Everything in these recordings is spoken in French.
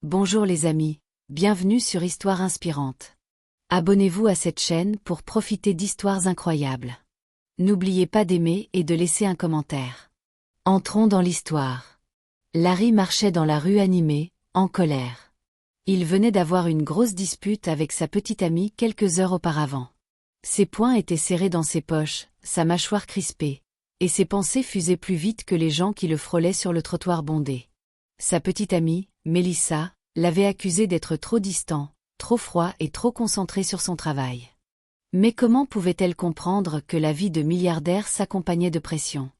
Bonjour les amis, bienvenue sur Histoire Inspirante. Abonnez-vous à cette chaîne pour profiter d'histoires incroyables. N'oubliez pas d'aimer et de laisser un commentaire. Entrons dans l'histoire. Larry marchait dans la rue animé, en colère. Il venait d'avoir une grosse dispute avec sa petite amie quelques heures auparavant. Ses poings étaient serrés dans ses poches, sa mâchoire crispée, et ses pensées fusaient plus vite que les gens qui le frôlaient sur le trottoir bondé. Sa petite amie, Melissa, l'avait accusé d'être trop distant, trop froid et trop concentré sur son travail. Mais comment pouvait-elle comprendre que la vie de milliardaire s'accompagnait de pression?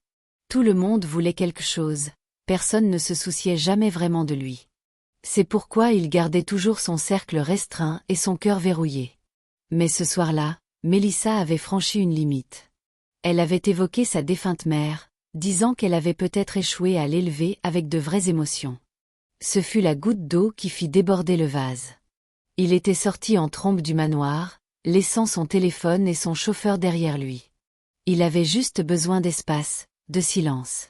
Tout le monde voulait quelque chose, personne ne se souciait jamais vraiment de lui. C'est pourquoi il gardait toujours son cercle restreint et son cœur verrouillé. Mais ce soir-là, Melissa avait franchi une limite. Elle avait évoqué sa défunte mère, disant qu'elle avait peut-être échoué à l'élever avec de vraies émotions. Ce fut la goutte d'eau qui fit déborder le vase. Il était sorti en trombe du manoir, laissant son téléphone et son chauffeur derrière lui. Il avait juste besoin d'espace, de silence.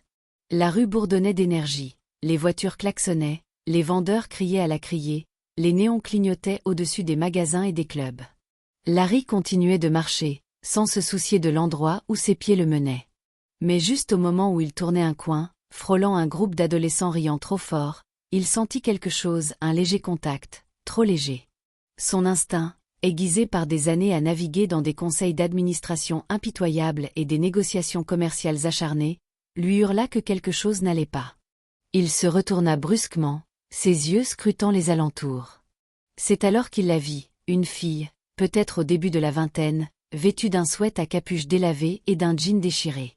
La rue bourdonnait d'énergie, les voitures klaxonnaient, les vendeurs criaient à la criée, les néons clignotaient au-dessus des magasins et des clubs. Larry continuait de marcher, sans se soucier de l'endroit où ses pieds le menaient. Mais juste au moment où il tournait un coin, frôlant un groupe d'adolescents riant trop fort, il sentit quelque chose, un léger contact, trop léger. Son instinct, aiguisé par des années à naviguer dans des conseils d'administration impitoyables et des négociations commerciales acharnées, lui hurla que quelque chose n'allait pas. Il se retourna brusquement, ses yeux scrutant les alentours. C'est alors qu'il la vit, une fille, peut-être au début de la vingtaine, vêtue d'un sweat à capuche délavée et d'un jean déchiré.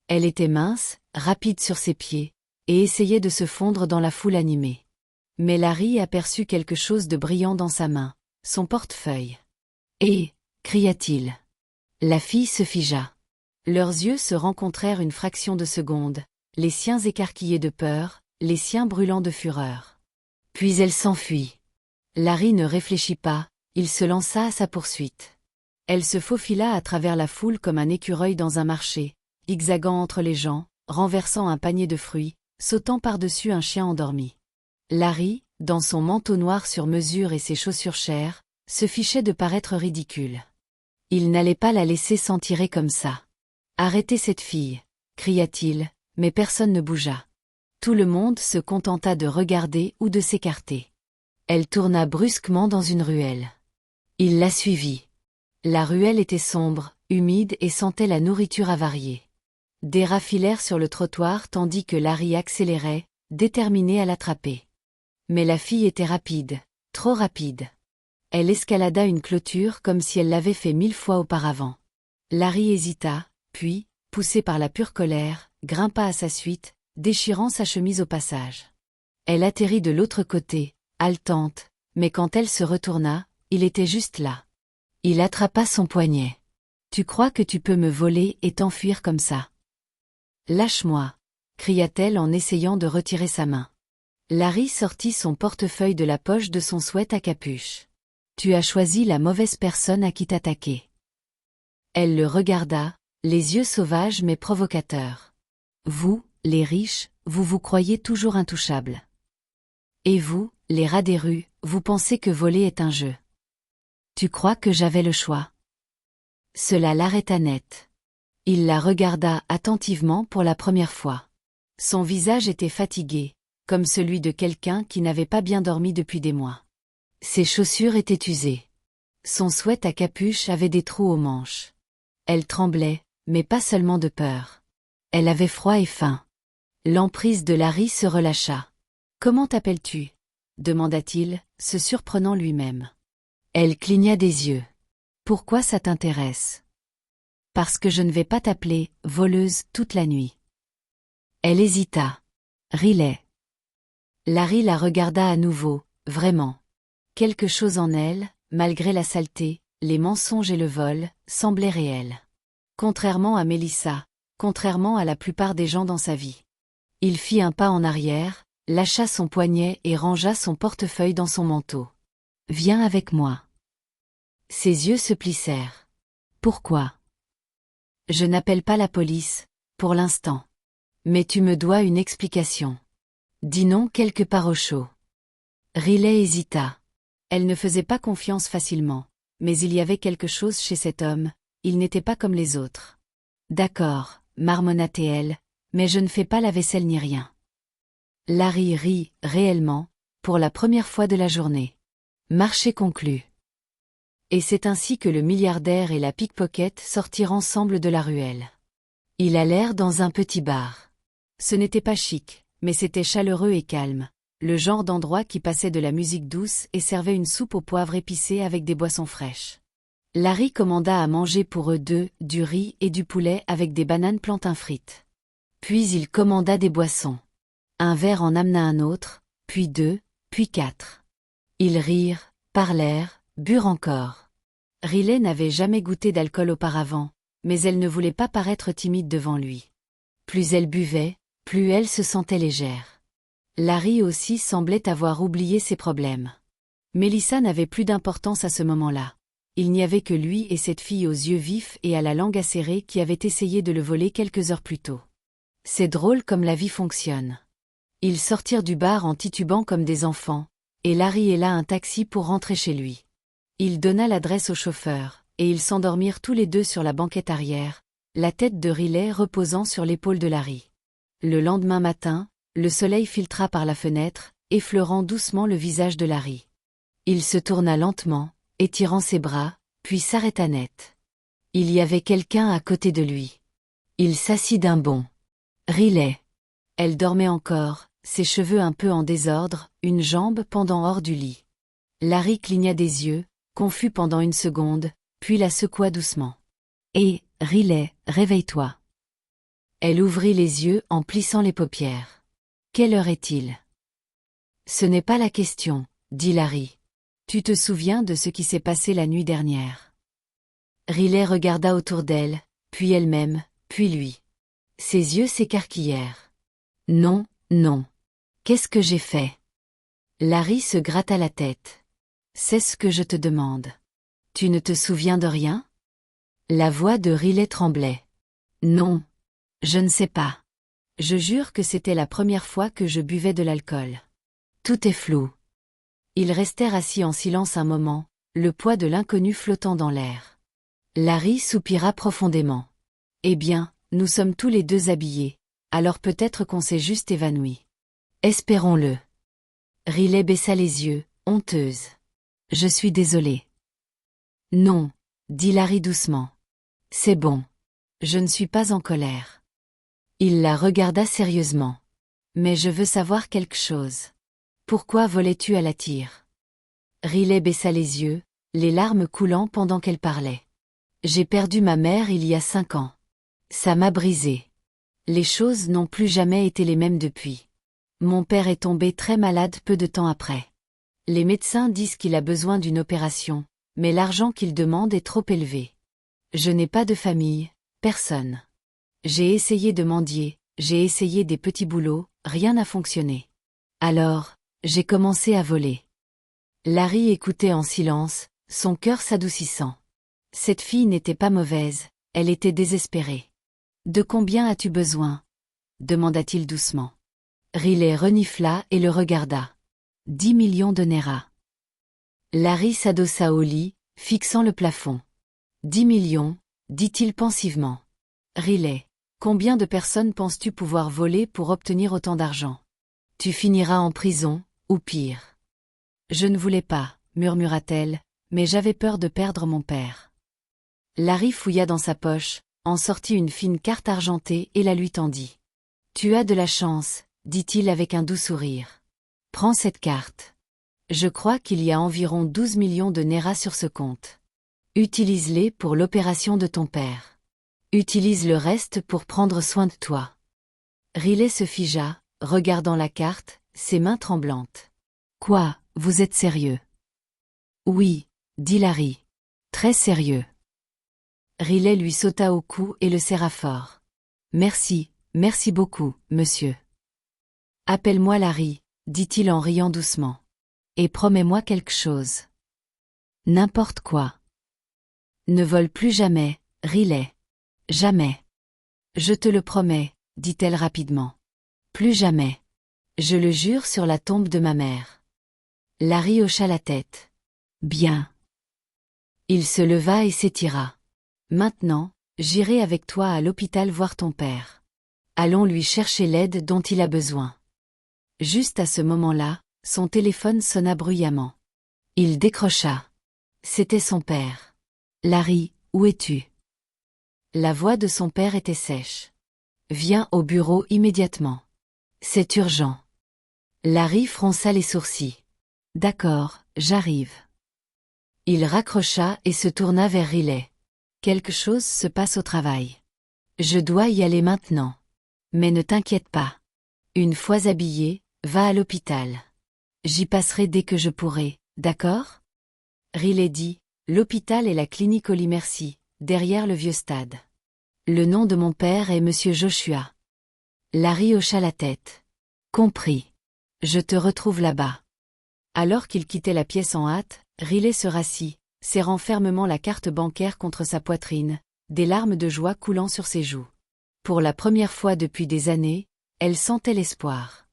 Elle était mince, rapide sur ses pieds, et essayait de se fondre dans la foule animée. Mais Larry aperçut quelque chose de brillant dans sa main, son portefeuille. « Hé !» cria-t-il. La fille se figea. Leurs yeux se rencontrèrent une fraction de seconde, les siens écarquillés de peur, les siens brûlants de fureur. Puis elle s'enfuit. Larry ne réfléchit pas, il se lança à sa poursuite. Elle se faufila à travers la foule comme un écureuil dans un marché, zigzagant entre les gens, renversant un panier de fruits, sautant par-dessus un chien endormi. Larry, dans son manteau noir sur mesure et ses chaussures chères, se fichait de paraître ridicule. Il n'allait pas la laisser s'en tirer comme ça. « Arrêtez cette fille !» cria-t-il, mais personne ne bougea. Tout le monde se contenta de regarder ou de s'écarter. Elle tourna brusquement dans une ruelle. Il la suivit. La ruelle était sombre, humide et sentait la nourriture avariée. Des rats filèrent sur le trottoir tandis que Larry accélérait, déterminé à l'attraper. Mais la fille était rapide, trop rapide. Elle escalada une clôture comme si elle l'avait fait 1000 fois auparavant. Larry hésita, puis, poussé par la pure colère, grimpa à sa suite, déchirant sa chemise au passage. Elle atterrit de l'autre côté, haletante, mais quand elle se retourna, il était juste là. Il attrapa son poignet. « Tu crois que tu peux me voler et t'enfuir comme ça ? Lâche-moi !» cria-t-elle en essayant de retirer sa main. Larry sortit son portefeuille de la poche de son sweat à capuche. « Tu as choisi la mauvaise personne à qui t'attaquer. » Elle le regarda, les yeux sauvages mais provocateurs. « Vous, les riches, vous vous croyez toujours intouchables. Et vous, les rats des rues, vous pensez que voler est un jeu. Tu crois que j'avais le choix ?» Cela l'arrêta net. Il la regarda attentivement pour la première fois. Son visage était fatigué, comme celui de quelqu'un qui n'avait pas bien dormi depuis des mois. Ses chaussures étaient usées. Son sweat à capuche avait des trous aux manches. Elle tremblait, mais pas seulement de peur. Elle avait froid et faim. L'emprise de Larry se relâcha. « Comment t'appelles-tu » demanda-t-il, se surprenant lui-même. Elle cligna des yeux. « Pourquoi ça t'intéresse ?»« Parce que je ne vais pas t'appeler « voleuse » toute la nuit. » Elle hésita. Riley. Larry la regarda à nouveau, vraiment. Quelque chose en elle, malgré la saleté, les mensonges et le vol, semblait réel. Contrairement à Melissa, contrairement à la plupart des gens dans sa vie. Il fit un pas en arrière, lâcha son poignet et rangea son portefeuille dans son manteau. « Viens avec moi. » Ses yeux se plissèrent. « Pourquoi ? » « Je n'appelle pas la police, pour l'instant. Mais tu me dois une explication. Dis non quelque part au chaud. » Riley hésita. Elle ne faisait pas confiance facilement, mais il y avait quelque chose chez cet homme, il n'était pas comme les autres. D'accord, marmonna-t-elle, mais je ne fais pas la vaisselle ni rien. Larry rit, réellement, pour la première fois de la journée. Marché conclu. Et c'est ainsi que le milliardaire et la pickpocket sortirent ensemble de la ruelle. Ils allèrent dans un petit bar. Ce n'était pas chic, mais c'était chaleureux et calme, le genre d'endroit qui passait de la musique douce et servait une soupe au poivre épicé avec des boissons fraîches. Larry commanda à manger pour eux deux, du riz et du poulet avec des bananes plantains frites. Puis il commanda des boissons. Un verre en amena un autre, puis deux, puis quatre. Ils rirent, parlèrent, burent encore. Riley n'avait jamais goûté d'alcool auparavant, mais elle ne voulait pas paraître timide devant lui. Plus elle buvait, plus elle se sentait légère. Larry aussi semblait avoir oublié ses problèmes. Mélissa n'avait plus d'importance à ce moment-là. Il n'y avait que lui et cette fille aux yeux vifs et à la langue acérée qui avait essayé de le voler quelques heures plus tôt. C'est drôle comme la vie fonctionne. Ils sortirent du bar en titubant comme des enfants, et Larry héla un taxi pour rentrer chez lui. Il donna l'adresse au chauffeur, et ils s'endormirent tous les deux sur la banquette arrière, la tête de Riley reposant sur l'épaule de Larry. Le lendemain matin, le soleil filtra par la fenêtre, effleurant doucement le visage de Larry. Il se tourna lentement, étirant ses bras, puis s'arrêta net. Il y avait quelqu'un à côté de lui. Il s'assit d'un bond. Riley. Elle dormait encore, ses cheveux un peu en désordre, une jambe pendant hors du lit. Larry cligna des yeux, confus pendant une seconde, puis la secoua doucement. « Hé, Riley, réveille-toi. » Elle ouvrit les yeux en plissant les paupières. « Quelle heure est-il » ? « Ce n'est pas la question, » dit Larry. « Tu te souviens de ce qui s'est passé la nuit dernière ?» Riley regarda autour d'elle, puis elle-même, puis lui. Ses yeux s'écarquillèrent. « Non, non. Qu'est-ce que j'ai fait ?» Larry se gratta la tête. « C'est ce que je te demande. Tu ne te souviens de rien ?» La voix de Riley tremblait. « Non. Je ne sais pas. Je jure que c'était la première fois que je buvais de l'alcool. Tout est flou. » Ils restèrent assis en silence un moment, le poids de l'inconnu flottant dans l'air. Larry soupira profondément. « Eh bien, nous sommes tous les deux habillés, alors peut-être qu'on s'est juste évanoui. Espérons-le. » Riley baissa les yeux, honteuse. « Je suis désolée. »« Non, » dit Larry doucement. « C'est bon. Je ne suis pas en colère. » Il la regarda sérieusement. « Mais je veux savoir quelque chose. Pourquoi volais-tu à la tire ?» Riley baissa les yeux, les larmes coulant pendant qu'elle parlait. « J'ai perdu ma mère il y a 5 ans. Ça m'a brisée. Les choses n'ont plus jamais été les mêmes depuis. Mon père est tombé très malade peu de temps après. Les médecins disent qu'il a besoin d'une opération, mais l'argent qu'il demande est trop élevé. Je n'ai pas de famille, personne. J'ai essayé de mendier, j'ai essayé des petits boulots, rien n'a fonctionné. Alors, j'ai commencé à voler. » Larry écoutait en silence, son cœur s'adoucissant. Cette fille n'était pas mauvaise, elle était désespérée. « De combien as-tu besoin ?» demanda-t-il doucement. Riley renifla et le regarda. 10 millions de Naira. Larry s'adossa au lit, fixant le plafond. 10 millions, dit-il pensivement. Riley, combien de personnes penses-tu pouvoir voler pour obtenir autant d'argent ? Tu finiras en prison, ou pire. Je ne voulais pas, murmura-t-elle, mais j'avais peur de perdre mon père. Larry fouilla dans sa poche, en sortit une fine carte argentée et la lui tendit. Tu as de la chance, dit-il avec un doux sourire. Prends cette carte. Je crois qu'il y a environ 12 millions de Naira sur ce compte. Utilise-les pour l'opération de ton père. Utilise le reste pour prendre soin de toi. Riley se figea, regardant la carte, ses mains tremblantes. Quoi, vous êtes sérieux? Oui, dit Larry. Très sérieux. Riley lui sauta au cou et le serra fort. Merci, merci beaucoup, monsieur. Appelle-moi Larry, dit-il en riant doucement. Et promets-moi quelque chose. N'importe quoi. Ne vole plus jamais, Riley. Jamais. Je te le promets, dit-elle rapidement. Plus jamais. Je le jure sur la tombe de ma mère. Larry hocha la tête. Bien. Il se leva et s'étira. Maintenant, j'irai avec toi à l'hôpital voir ton père. Allons lui chercher l'aide dont il a besoin. Juste à ce moment-là, son téléphone sonna bruyamment. Il décrocha. C'était son père. Larry, où es-tu? La voix de son père était sèche. Viens au bureau immédiatement. C'est urgent. Larry fronça les sourcils. D'accord, j'arrive. Il raccrocha et se tourna vers Riley. Quelque chose se passe au travail. Je dois y aller maintenant. Mais ne t'inquiète pas. Une fois habillé, va à l'hôpital. J'y passerai dès que je pourrai, d'accord? Riley dit, l'hôpital est la clinique Oli Merci, derrière le vieux stade. Le nom de mon père est Monsieur Joshua. Larry hocha la tête. Compris. Je te retrouve là-bas. Alors qu'il quittait la pièce en hâte, Riley se rassit, serrant fermement la carte bancaire contre sa poitrine, des larmes de joie coulant sur ses joues. Pour la première fois depuis des années, elle sentait l'espoir.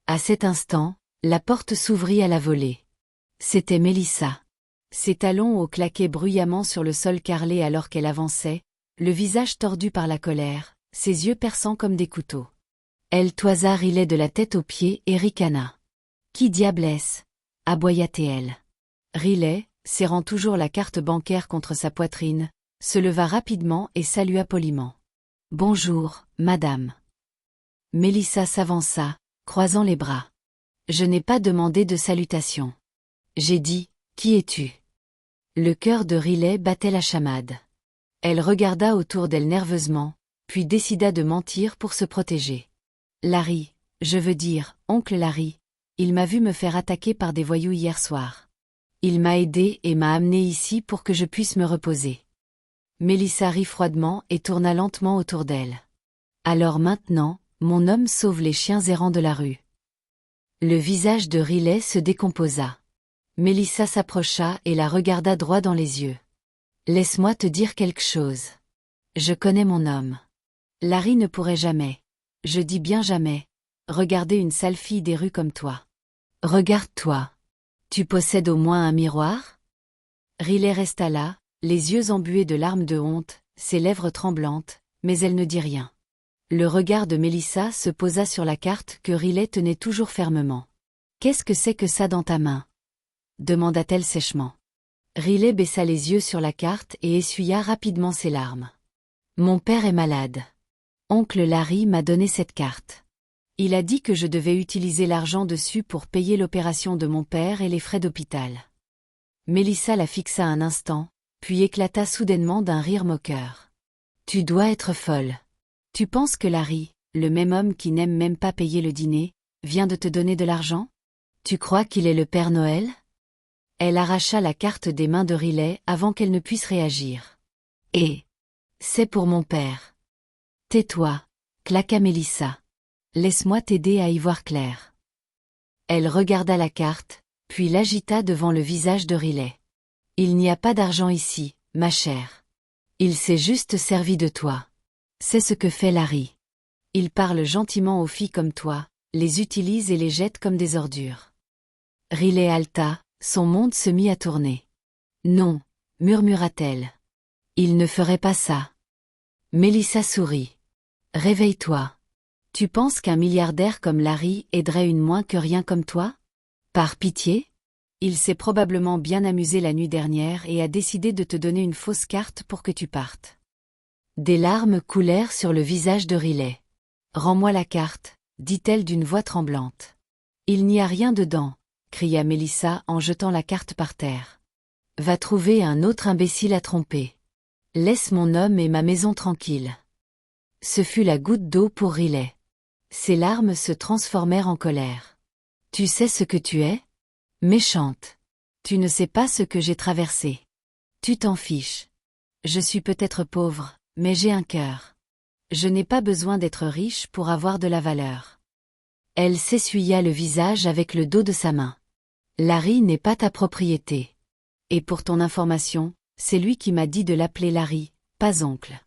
À cet instant, la porte s'ouvrit à la volée. C'était Mélissa. Ses talons hauts claquaient bruyamment sur le sol carrelé alors qu'elle avançait, le visage tordu par la colère, ses yeux perçants comme des couteaux. Elle toisa Riley de la tête aux pieds et ricana. « Qui diable est-ce » aboya-t-elle. Riley, serrant toujours la carte bancaire contre sa poitrine, se leva rapidement et salua poliment. « Bonjour, madame. » Mélissa s'avança, croisant les bras. « Je n'ai pas demandé de salutation. J'ai dit, qui es-tu » Le cœur de Riley battait la chamade. Elle regarda autour d'elle nerveusement, puis décida de mentir pour se protéger. « Larry, je veux dire, oncle Larry, il m'a vu me faire attaquer par des voyous hier soir. Il m'a aidé et m'a amené ici pour que je puisse me reposer. » Mélissa rit froidement et tourna lentement autour d'elle. « Alors maintenant, mon homme sauve les chiens errants de la rue. » Le visage de Riley se décomposa. Mélissa s'approcha et la regarda droit dans les yeux. « Laisse-moi te dire quelque chose. Je connais mon homme. Larry ne pourrait jamais, je dis bien jamais, regarder une sale fille des rues comme toi. Regarde-toi. Tu possèdes au moins un miroir ?» Riley resta là, les yeux embués de larmes de honte, ses lèvres tremblantes, mais elle ne dit rien. Le regard de Mélissa se posa sur la carte que Riley tenait toujours fermement. « Qu'est-ce que c'est que ça dans ta main ?» demanda-t-elle sèchement. Riley baissa les yeux sur la carte et essuya rapidement ses larmes. « Mon père est malade. Oncle Larry m'a donné cette carte. Il a dit que je devais utiliser l'argent dessus pour payer l'opération de mon père et les frais d'hôpital. » Mélissa la fixa un instant, puis éclata soudainement d'un rire moqueur. « Tu dois être folle. Tu penses que Larry, le même homme qui n'aime même pas payer le dîner, vient de te donner de l'argent? Tu crois qu'il est le Père Noël ?» Elle arracha la carte des mains de Riley avant qu'elle ne puisse réagir. « Et c'est pour mon père. »« Tais-toi » claqua Mélissa. « Laisse-moi t'aider à y voir clair. » Elle regarda la carte, puis l'agita devant le visage de Riley. « Il n'y a pas d'argent ici, ma chère. Il s'est juste servi de toi. C'est ce que fait Larry. Il parle gentiment aux filles comme toi, les utilise et les jette comme des ordures. » Riley haleta, son monde se mit à tourner. « Non, » murmura-t-elle. « Il ne ferait pas ça. » Mélissa sourit. « Réveille-toi. Tu penses qu'un milliardaire comme Larry aiderait une moins que rien comme toi? Par pitié? Il s'est probablement bien amusé la nuit dernière et a décidé de te donner une fausse carte pour que tu partes. » Des larmes coulèrent sur le visage de Riley. « Rends-moi la carte, » dit-elle d'une voix tremblante. « Il n'y a rien dedans, » cria Mélissa en jetant la carte par terre. « Va trouver un autre imbécile à tromper. Laisse mon homme et ma maison tranquille. » Ce fut la goutte d'eau pour Riley. Ses larmes se transformèrent en colère. « Tu sais ce que tu es? Méchante. Tu ne sais pas ce que j'ai traversé. Tu t'en fiches. Je suis peut-être pauvre, mais j'ai un cœur. Je n'ai pas besoin d'être riche pour avoir de la valeur. » Elle s'essuya le visage avec le dos de sa main. « Larry n'est pas ta propriété. Et pour ton information, c'est lui qui m'a dit de l'appeler Larry, pas oncle.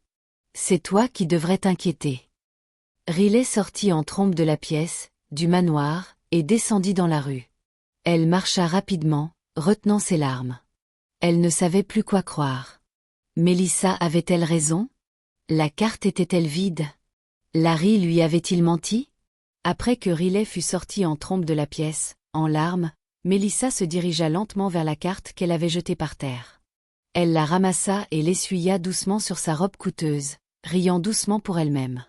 C'est toi qui devrais t'inquiéter. » Riley sortit en trombe de la pièce, du manoir, et descendit dans la rue. Elle marcha rapidement, retenant ses larmes. Elle ne savait plus quoi croire. Mélissa avait-elle raison? La carte était-elle vide? Larry lui avait-il menti? Après que Riley fut sorti en trombe de la pièce, en larmes, Mélissa se dirigea lentement vers la carte qu'elle avait jetée par terre. Elle la ramassa et l'essuya doucement sur sa robe coûteuse, riant doucement pour elle-même.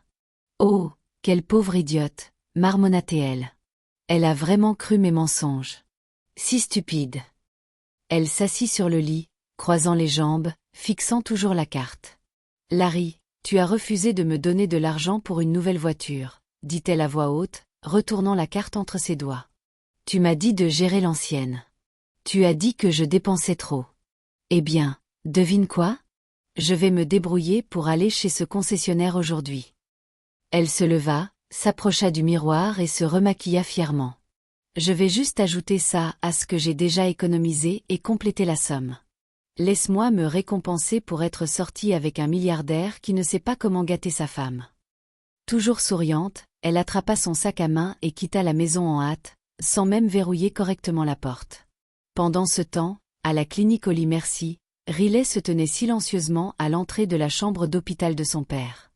Oh, quelle pauvre idiote, marmonna-t-elle. Elle a vraiment cru mes mensonges. Si stupide. Elle s'assit sur le lit, croisant les jambes, fixant toujours la carte. Larry, tu as refusé de me donner de l'argent pour une nouvelle voiture, dit-elle à voix haute, retournant la carte entre ses doigts. Tu m'as dit de gérer l'ancienne. Tu as dit que je dépensais trop. Eh bien, devine quoi? Je vais me débrouiller pour aller chez ce concessionnaire aujourd'hui. Elle se leva, s'approcha du miroir et se remaquilla fièrement. Je vais juste ajouter ça à ce que j'ai déjà économisé et compléter la somme. Laisse-moi me récompenser pour être sortie avec un milliardaire qui ne sait pas comment gâter sa femme. Toujours souriante, elle attrapa son sac à main et quitta la maison en hâte, sans même verrouiller correctement la porte. Pendant ce temps, à la clinique Holy Mercy, Riley se tenait silencieusement à l'entrée de la chambre d'hôpital de son père.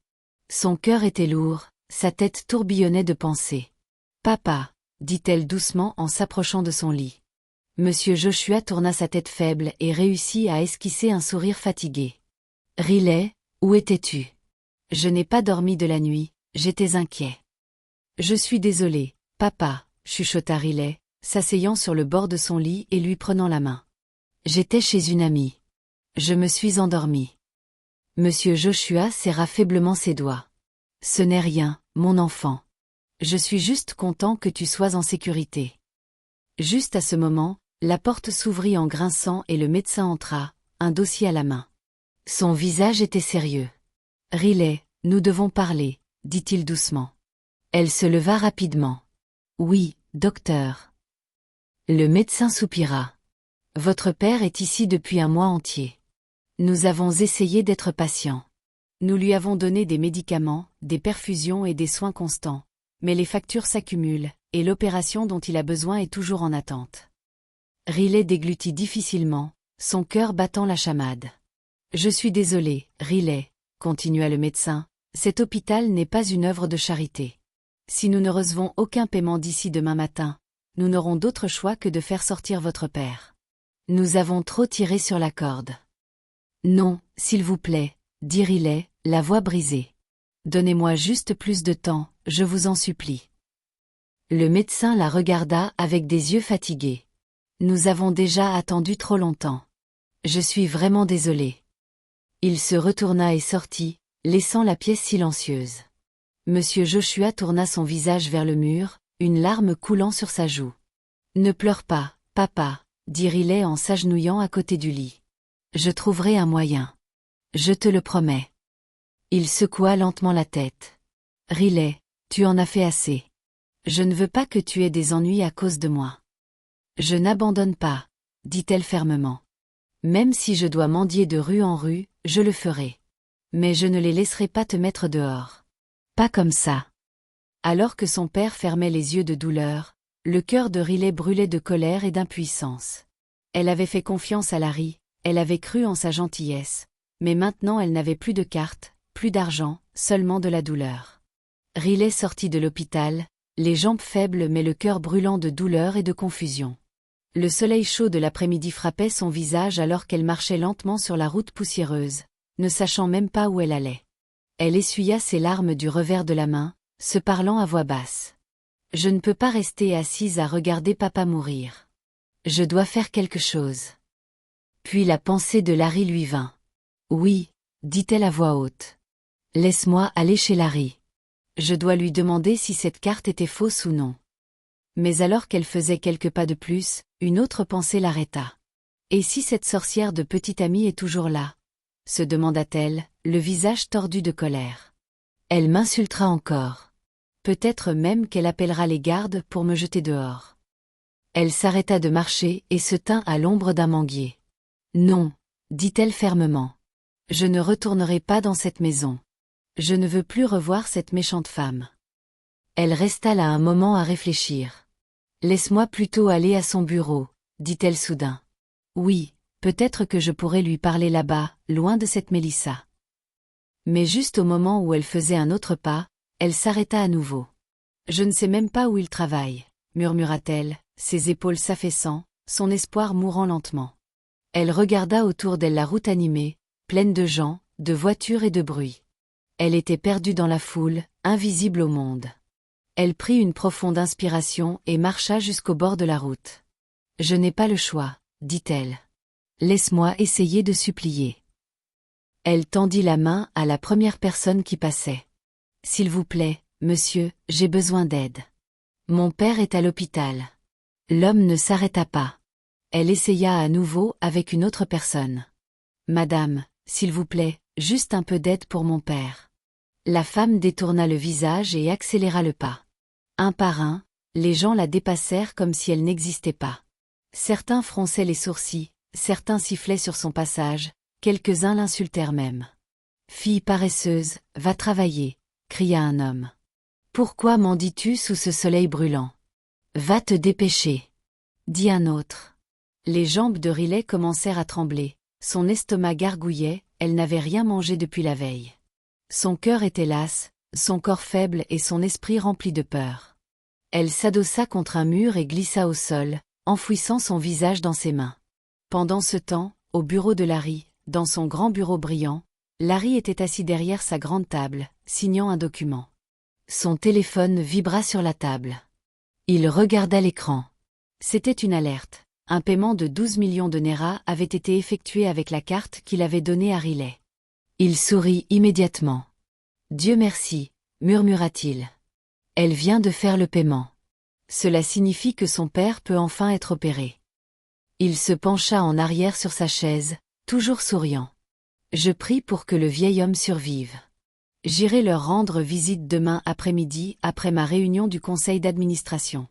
Son cœur était lourd, sa tête tourbillonnait de pensées. « Papa », dit-elle doucement en s'approchant de son lit. Monsieur Joshua tourna sa tête faible et réussit à esquisser un sourire fatigué. « Riley, où étais-tu? Je n'ai pas dormi de la nuit, j'étais inquiet. »« Je suis désolé, papa », chuchota Riley, s'asseyant sur le bord de son lit et lui prenant la main. « J'étais chez une amie. Je me suis endormi. » Monsieur Joshua serra faiblement ses doigts. « Ce n'est rien, mon enfant. Je suis juste content que tu sois en sécurité. » Juste à ce moment, la porte s'ouvrit en grinçant et le médecin entra, un dossier à la main. Son visage était sérieux. « Riley, nous devons parler, » dit-il doucement. Elle se leva rapidement. « Oui, docteur. » Le médecin soupira. « Votre père est ici depuis un mois entier. Nous avons essayé d'être patients. Nous lui avons donné des médicaments, des perfusions et des soins constants, mais les factures s'accumulent, et l'opération dont il a besoin est toujours en attente. » Riley déglutit difficilement, son cœur battant la chamade. « Je suis désolé, Riley, » continua le médecin, « cet hôpital n'est pas une œuvre de charité. Si nous ne recevons aucun paiement d'ici demain matin, nous n'aurons d'autre choix que de faire sortir votre père. Nous avons trop tiré sur la corde. »« Non, s'il vous plaît, » dit Riley, la voix brisée. « Donnez-moi juste plus de temps, je vous en supplie. » Le médecin la regarda avec des yeux fatigués. « Nous avons déjà attendu trop longtemps. Je suis vraiment désolé. » Il se retourna et sortit, laissant la pièce silencieuse. Monsieur Joshua tourna son visage vers le mur, une larme coulant sur sa joue. « Ne pleure pas, papa, » dit Riley en s'agenouillant à côté du lit. « Je trouverai un moyen. Je te le promets. » Il secoua lentement la tête. « Riley, tu en as fait assez. Je ne veux pas que tu aies des ennuis à cause de moi. »« Je n'abandonne pas, » dit-elle fermement. « Même si je dois mendier de rue en rue, je le ferai. Mais je ne les laisserai pas te mettre dehors. Pas comme ça. » Alors que son père fermait les yeux de douleur, le cœur de Riley brûlait de colère et d'impuissance. Elle avait fait confiance à Larry, elle avait cru en sa gentillesse, mais maintenant elle n'avait plus de cartes, plus d'argent, seulement de la douleur. Riley sortit de l'hôpital, les jambes faibles mais le cœur brûlant de douleur et de confusion. Le soleil chaud de l'après-midi frappait son visage alors qu'elle marchait lentement sur la route poussiéreuse, ne sachant même pas où elle allait. Elle essuya ses larmes du revers de la main, se parlant à voix basse. « Je ne peux pas rester assise à regarder papa mourir. Je dois faire quelque chose. » Puis la pensée de Larry lui vint. « Oui, » dit-elle à voix haute. « Laisse-moi aller chez Larry. Je dois lui demander si cette carte était fausse ou non. » Mais alors qu'elle faisait quelques pas de plus, une autre pensée l'arrêta. « Et si cette sorcière de petite amie est toujours là ?» se demanda-t-elle, le visage tordu de colère. « Elle m'insultera encore. Peut-être même qu'elle appellera les gardes pour me jeter dehors. » Elle s'arrêta de marcher et se tint à l'ombre d'un manguier. « Non, » dit-elle fermement. « Je ne retournerai pas dans cette maison. Je ne veux plus revoir cette méchante femme. » Elle resta là un moment à réfléchir. Laisse-moi plutôt aller à son bureau, dit-elle soudain. Oui, peut-être que je pourrais lui parler là-bas, loin de cette Mélissa. Mais juste au moment où elle faisait un autre pas, elle s'arrêta à nouveau. Je ne sais même pas où il travaille, murmura-t-elle, ses épaules s'affaissant, son espoir mourant lentement. Elle regarda autour d'elle la route animée, pleine de gens, de voitures et de bruit. Elle était perdue dans la foule, invisible au monde. Elle prit une profonde inspiration et marcha jusqu'au bord de la route. « Je n'ai pas le choix, dit-elle. Laisse-moi essayer de supplier. » Elle tendit la main à la première personne qui passait. « S'il vous plaît, monsieur, j'ai besoin d'aide. Mon père est à l'hôpital. » L'homme ne s'arrêta pas. Elle essaya à nouveau avec une autre personne. « Madame, s'il vous plaît, juste un peu d'aide pour mon père. » La femme détourna le visage et accéléra le pas. Un par un, les gens la dépassèrent comme si elle n'existait pas. Certains fronçaient les sourcils, certains sifflaient sur son passage, quelques-uns l'insultèrent même. « Fille paresseuse, va travailler !» cria un homme. « Pourquoi m'en dis-tu sous ce soleil brûlant ? Va te dépêcher !» dit un autre. Les jambes de Riley commencèrent à trembler, son estomac gargouillait, elle n'avait rien mangé depuis la veille. Son cœur était las, son corps faible et son esprit rempli de peur. Elle s'adossa contre un mur et glissa au sol, enfouissant son visage dans ses mains. Pendant ce temps, au bureau de Larry, dans son grand bureau brillant, Larry était assis derrière sa grande table, signant un document. Son téléphone vibra sur la table. Il regarda l'écran. C'était une alerte. Un paiement de 12 millions de Naira avait été effectué avec la carte qu'il avait donnée à Riley. Il sourit immédiatement. « Dieu merci », murmura-t-il. « Elle vient de faire le paiement. Cela signifie que son père peut enfin être opéré. » Il se pencha en arrière sur sa chaise, toujours souriant. « Je prie pour que le vieil homme survive. J'irai leur rendre visite demain après-midi après ma réunion du conseil d'administration. »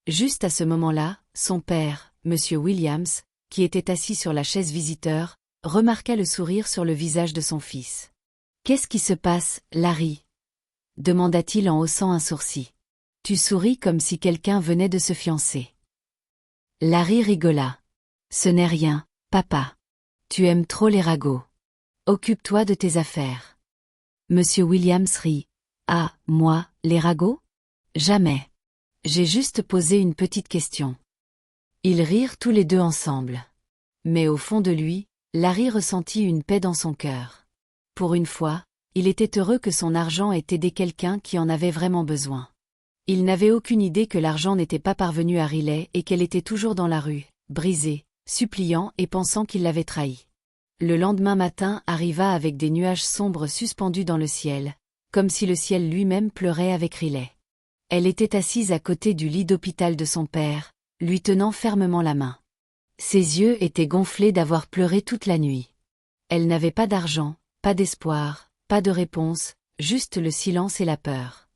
Juste à ce moment-là, son père, M. Williams, qui était assis sur la chaise visiteur, remarqua le sourire sur le visage de son fils. « Qu'est-ce qui se passe, Larry ?» demanda-t-il en haussant un sourcil. « Tu souris comme si quelqu'un venait de se fiancer. » Larry rigola. « Ce n'est rien, papa. Tu aimes trop les ragots. Occupe-toi de tes affaires. » Monsieur Williams rit. « Ah, moi, les ragots ? Jamais. J'ai juste posé une petite question. » Ils rirent tous les deux ensemble. Mais au fond de lui, Larry ressentit une paix dans son cœur. Pour une fois, il était heureux que son argent ait aidé quelqu'un qui en avait vraiment besoin. Il n'avait aucune idée que l'argent n'était pas parvenu à Riley et qu'elle était toujours dans la rue, brisée, suppliant et pensant qu'il l'avait trahi. Le lendemain matin arriva avec des nuages sombres suspendus dans le ciel, comme si le ciel lui-même pleurait avec Riley. Elle était assise à côté du lit d'hôpital de son père, lui tenant fermement la main. Ses yeux étaient gonflés d'avoir pleuré toute la nuit. Elle n'avait pas d'argent, pas d'espoir, pas de réponse, juste le silence et la peur.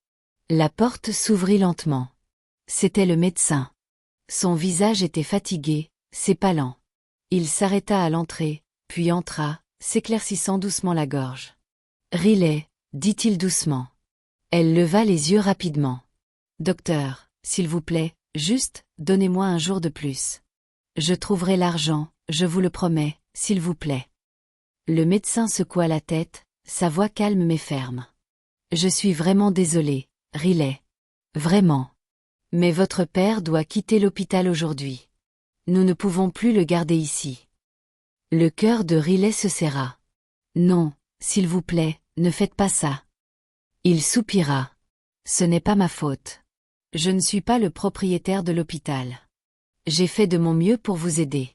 La porte s'ouvrit lentement. C'était le médecin. Son visage était fatigué, s'épalant. Il s'arrêta à l'entrée, puis entra, s'éclaircissant doucement la gorge. « Riley, » dit-il doucement. Elle leva les yeux rapidement. « Docteur, s'il vous plaît, juste, donnez-moi un jour de plus. Je trouverai l'argent, je vous le promets, s'il vous plaît. » Le médecin secoua la tête, sa voix calme mais ferme. « Je suis vraiment désolé, Riley. Vraiment. Mais votre père doit quitter l'hôpital aujourd'hui. Nous ne pouvons plus le garder ici. » Le cœur de Riley se serra. « Non, s'il vous plaît, ne faites pas ça. » Il soupira. « Ce n'est pas ma faute. Je ne suis pas le propriétaire de l'hôpital. J'ai fait de mon mieux pour vous aider.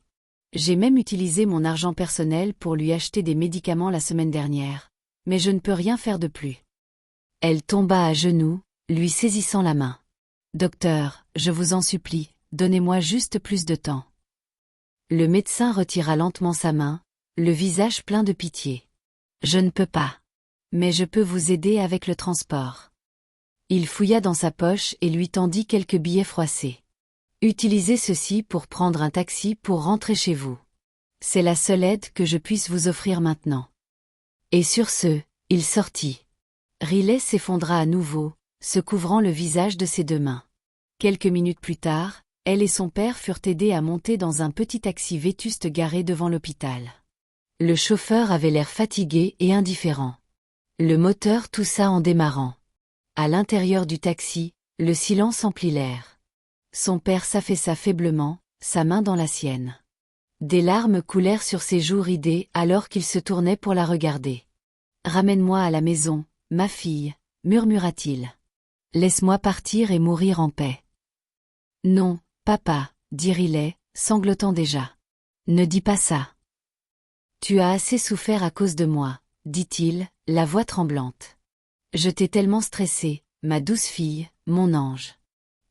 J'ai même utilisé mon argent personnel pour lui acheter des médicaments la semaine dernière, mais je ne peux rien faire de plus. » Elle tomba à genoux, lui saisissant la main. « Docteur, je vous en supplie, donnez-moi juste plus de temps. » Le médecin retira lentement sa main, le visage plein de pitié. « Je ne peux pas. Mais je peux vous aider avec le transport. » Il fouilla dans sa poche et lui tendit quelques billets froissés. « Utilisez ceci pour prendre un taxi pour rentrer chez vous. C'est la seule aide que je puisse vous offrir maintenant. » Et sur ce, il sortit. Riley s'effondra à nouveau, se couvrant le visage de ses deux mains. Quelques minutes plus tard, elle et son père furent aidés à monter dans un petit taxi vétuste garé devant l'hôpital. Le chauffeur avait l'air fatigué et indifférent. Le moteur toussa en démarrant. À l'intérieur du taxi, le silence emplit l'air. Son père s'affaissa faiblement, sa main dans la sienne. Des larmes coulèrent sur ses joues ridées alors qu'il se tournait pour la regarder. « Ramène-moi à la maison, ma fille, » murmura-t-il. « Laisse-moi partir et mourir en paix. »« Non, papa, » dit Riley, sanglotant déjà. « Ne dis pas ça. Tu as assez souffert à cause de moi, » dit-il, la voix tremblante. « Je t'ai tellement stressée, ma douce fille, mon ange.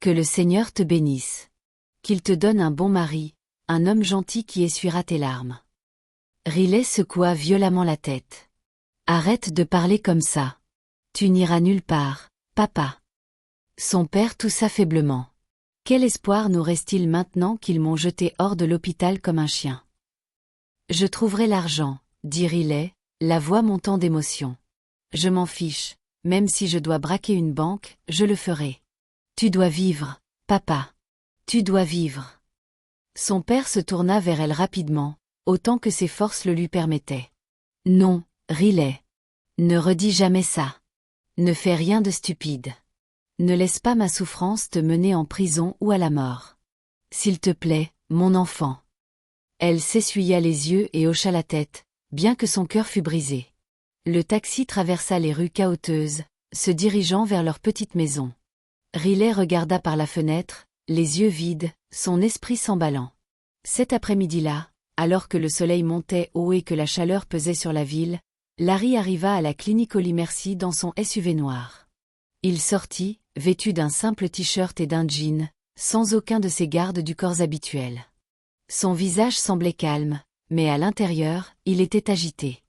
Que le Seigneur te bénisse. Qu'il te donne un bon mari, un homme gentil qui essuiera tes larmes. » Riley secoua violemment la tête. « Arrête de parler comme ça. Tu n'iras nulle part, papa. » Son père toussa faiblement. « Quel espoir nous reste-t-il maintenant qu'ils m'ont jeté hors de l'hôpital comme un chien ? » « Je trouverai l'argent, » dit Riley, la voix montant d'émotion. « Je m'en fiche, même si je dois braquer une banque, je le ferai. Tu dois vivre, papa. Tu dois vivre. » Son père se tourna vers elle rapidement, autant que ses forces le lui permettaient. « Non, Riley. Ne redis jamais ça. Ne fais rien de stupide. Ne laisse pas ma souffrance te mener en prison ou à la mort. S'il te plaît, mon enfant. » Elle s'essuya les yeux et hocha la tête, bien que son cœur fût brisé. Le taxi traversa les rues cahotteuses, se dirigeant vers leur petite maison. Riley regarda par la fenêtre, les yeux vides, son esprit s'emballant. Cet après-midi-là, alors que le soleil montait haut et que la chaleur pesait sur la ville, Larry arriva à la clinique Oli Merci dans son SUV noir. Il sortit, vêtu d'un simple t-shirt et d'un jean, sans aucun de ses gardes du corps habituels. Son visage semblait calme, mais à l'intérieur, il était agité.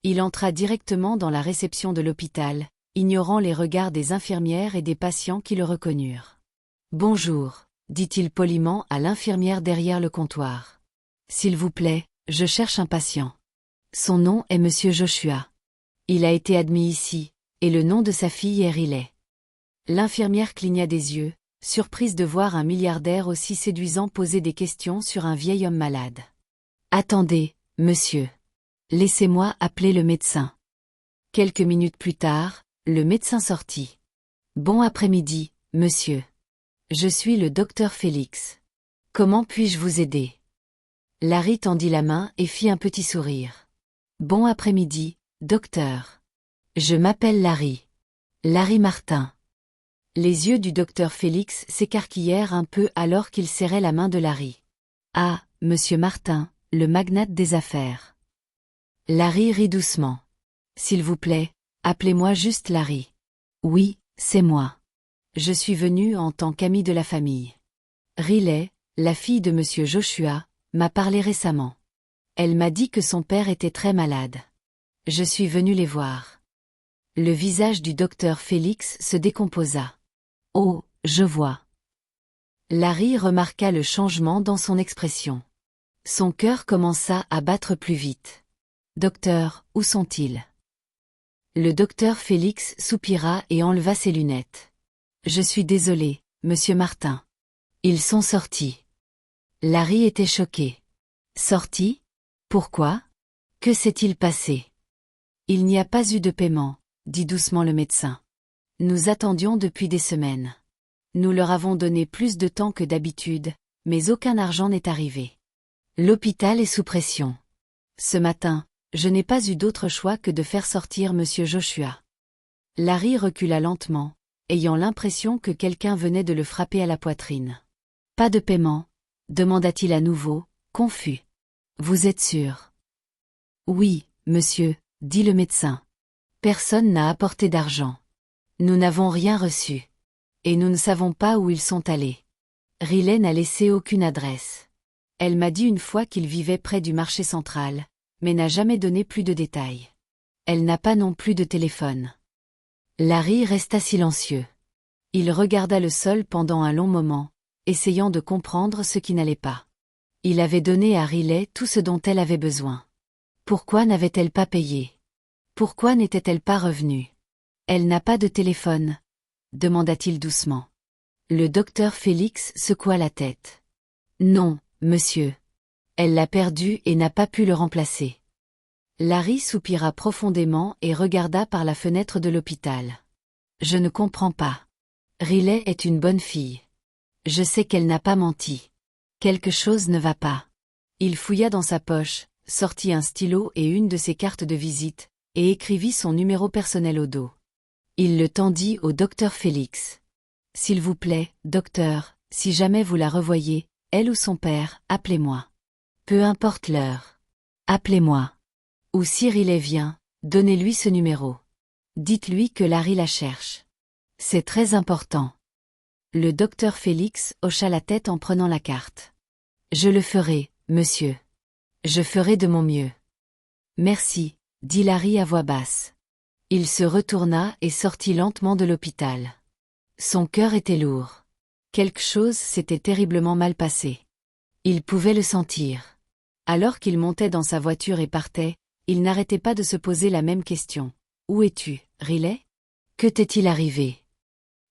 Il entra directement dans la réception de l'hôpital, ignorant les regards des infirmières et des patients qui le reconnurent. « Bonjour, » dit-il poliment à l'infirmière derrière le comptoir. « S'il vous plaît, je cherche un patient. Son nom est Monsieur Joshua. Il a été admis ici, et le nom de sa fille est Riley. » L'infirmière cligna des yeux, surprise de voir un milliardaire aussi séduisant poser des questions sur un vieil homme malade. « Attendez, monsieur. Laissez-moi appeler le médecin. » Quelques minutes plus tard, le médecin sortit. « Bon après-midi, monsieur. Je suis le docteur Félix. Comment puis-je vous aider ?» Larry tendit la main et fit un petit sourire. « Bon après-midi, docteur. Je m'appelle Larry. Larry Martin. » Les yeux du docteur Félix s'écarquillèrent un peu alors qu'il serrait la main de Larry. « Ah, monsieur Martin, le magnate des affaires. » Larry rit doucement. « S'il vous plaît, appelez-moi juste Larry. »« Oui, c'est moi. Je suis venu en tant qu'ami de la famille. Riley, la fille de monsieur Joshua, m'a parlé récemment. Elle m'a dit que son père était très malade. Je suis venu les voir. » Le visage du docteur Félix se décomposa. « Oh, je vois. » Larry remarqua le changement dans son expression. Son cœur commença à battre plus vite. « Docteur, où sont-ils » Le docteur Félix soupira et enleva ses lunettes. « Je suis désolé, monsieur Martin. Ils sont sortis. » Larry était choqué. « Sortis ? Pourquoi ? Que s'est-il passé ? » « Il n'y a pas eu de paiement, » dit doucement le médecin. « Nous attendions depuis des semaines. Nous leur avons donné plus de temps que d'habitude, mais aucun argent n'est arrivé. L'hôpital est sous pression. Ce matin, je n'ai pas eu d'autre choix que de faire sortir monsieur Joshua. » Larry recula lentement, ayant l'impression que quelqu'un venait de le frapper à la poitrine. « Pas de paiement ? » demanda-t-il à nouveau, confus. « Vous êtes sûr ? » « Oui, monsieur, » dit le médecin. « Personne n'a apporté d'argent. Nous n'avons rien reçu. Et nous ne savons pas où ils sont allés. Riley n'a laissé aucune adresse. Elle m'a dit une fois qu'il vivait près du marché central, mais n'a jamais donné plus de détails. Elle n'a pas non plus de téléphone. » Larry resta silencieux. Il regarda le sol pendant un long moment, essayant de comprendre ce qui n'allait pas. Il avait donné à Riley tout ce dont elle avait besoin. Pourquoi n'avait-elle pas payé ? Pourquoi n'était-elle pas revenue ? « Elle n'a pas de téléphone ?» demanda-t-il doucement. Le docteur Félix secoua la tête. Non, monsieur. Elle l'a perdu et n'a pas pu le remplacer. Larry soupira profondément et regarda par la fenêtre de l'hôpital. Je ne comprends pas. Riley est une bonne fille. Je sais qu'elle n'a pas menti. Quelque chose ne va pas. Il fouilla dans sa poche, sortit un stylo et une de ses cartes de visite, et écrivit son numéro personnel au dos. Il le tendit au docteur Félix. S'il vous plaît, docteur, si jamais vous la revoyez, elle ou son père, appelez-moi. Peu importe l'heure. Appelez-moi. Ou si Riley vient, donnez-lui ce numéro. Dites-lui que Larry la cherche. C'est très important. Le docteur Félix hocha la tête en prenant la carte. Je le ferai, monsieur. Je ferai de mon mieux. Merci, dit Larry à voix basse. Il se retourna et sortit lentement de l'hôpital. Son cœur était lourd. Quelque chose s'était terriblement mal passé. Il pouvait le sentir. Alors qu'il montait dans sa voiture et partait, il n'arrêtait pas de se poser la même question. Où es-tu, Riley? Que t'est-il arrivé?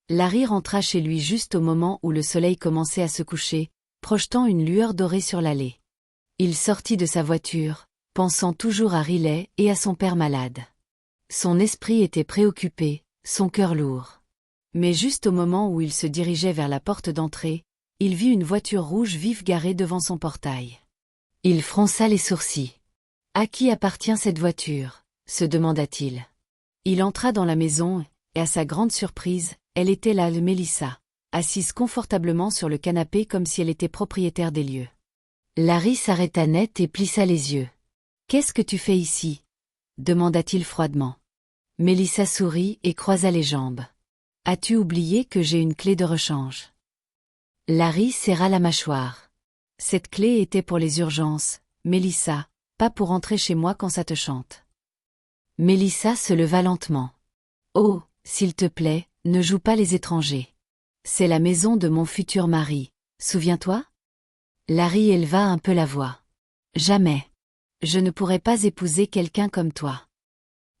Larry rentra chez lui juste au moment où le soleil commençait à se coucher, projetant une lueur dorée sur l'allée. Il sortit de sa voiture, pensant toujours à Riley et à son père malade. Son esprit était préoccupé, son cœur lourd. Mais juste au moment où il se dirigeait vers la porte d'entrée, il vit une voiture rouge vive garée devant son portail. Il fronça les sourcils. « À qui appartient cette voiture ?» se demanda-t-il. Il entra dans la maison, et à sa grande surprise, elle était là, Mélissa, assise confortablement sur le canapé comme si elle était propriétaire des lieux. Larry s'arrêta net et plissa les yeux. « Qu'est-ce que tu fais ici ?» demanda-t-il froidement. Mélissa sourit et croisa les jambes. « As-tu oublié que j'ai une clé de rechange ?» Larry serra la mâchoire. « Cette clé était pour les urgences, Mélissa, pas pour entrer chez moi quand ça te chante. » Mélissa se leva lentement. « Oh, s'il te plaît, ne joue pas les étrangers. C'est la maison de mon futur mari, souviens-toi ?» Larry éleva un peu la voix. « Jamais. Je ne pourrais pas épouser quelqu'un comme toi. »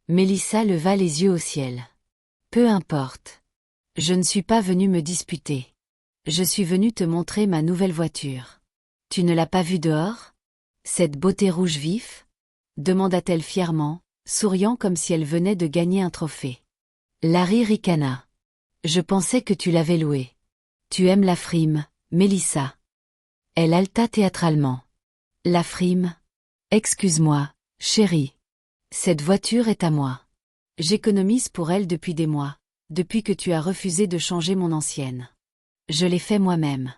Mélissa leva les yeux au ciel. « Peu importe. Je ne suis pas venue me disputer. Je suis venue te montrer ma nouvelle voiture. Tu ne l'as pas vue dehors? Cette beauté rouge vif ?» demanda-t-elle fièrement, souriant comme si elle venait de gagner un trophée. Larry ricana. « Je pensais que tu l'avais louée. Tu aimes la frime, Mélissa. » Elle haleta théâtralement. « La frime? Excuse-moi, chérie. Cette voiture est à moi. J'économise pour elle depuis des mois, depuis que tu as refusé de changer mon ancienne. Je l'ai fait moi-même. »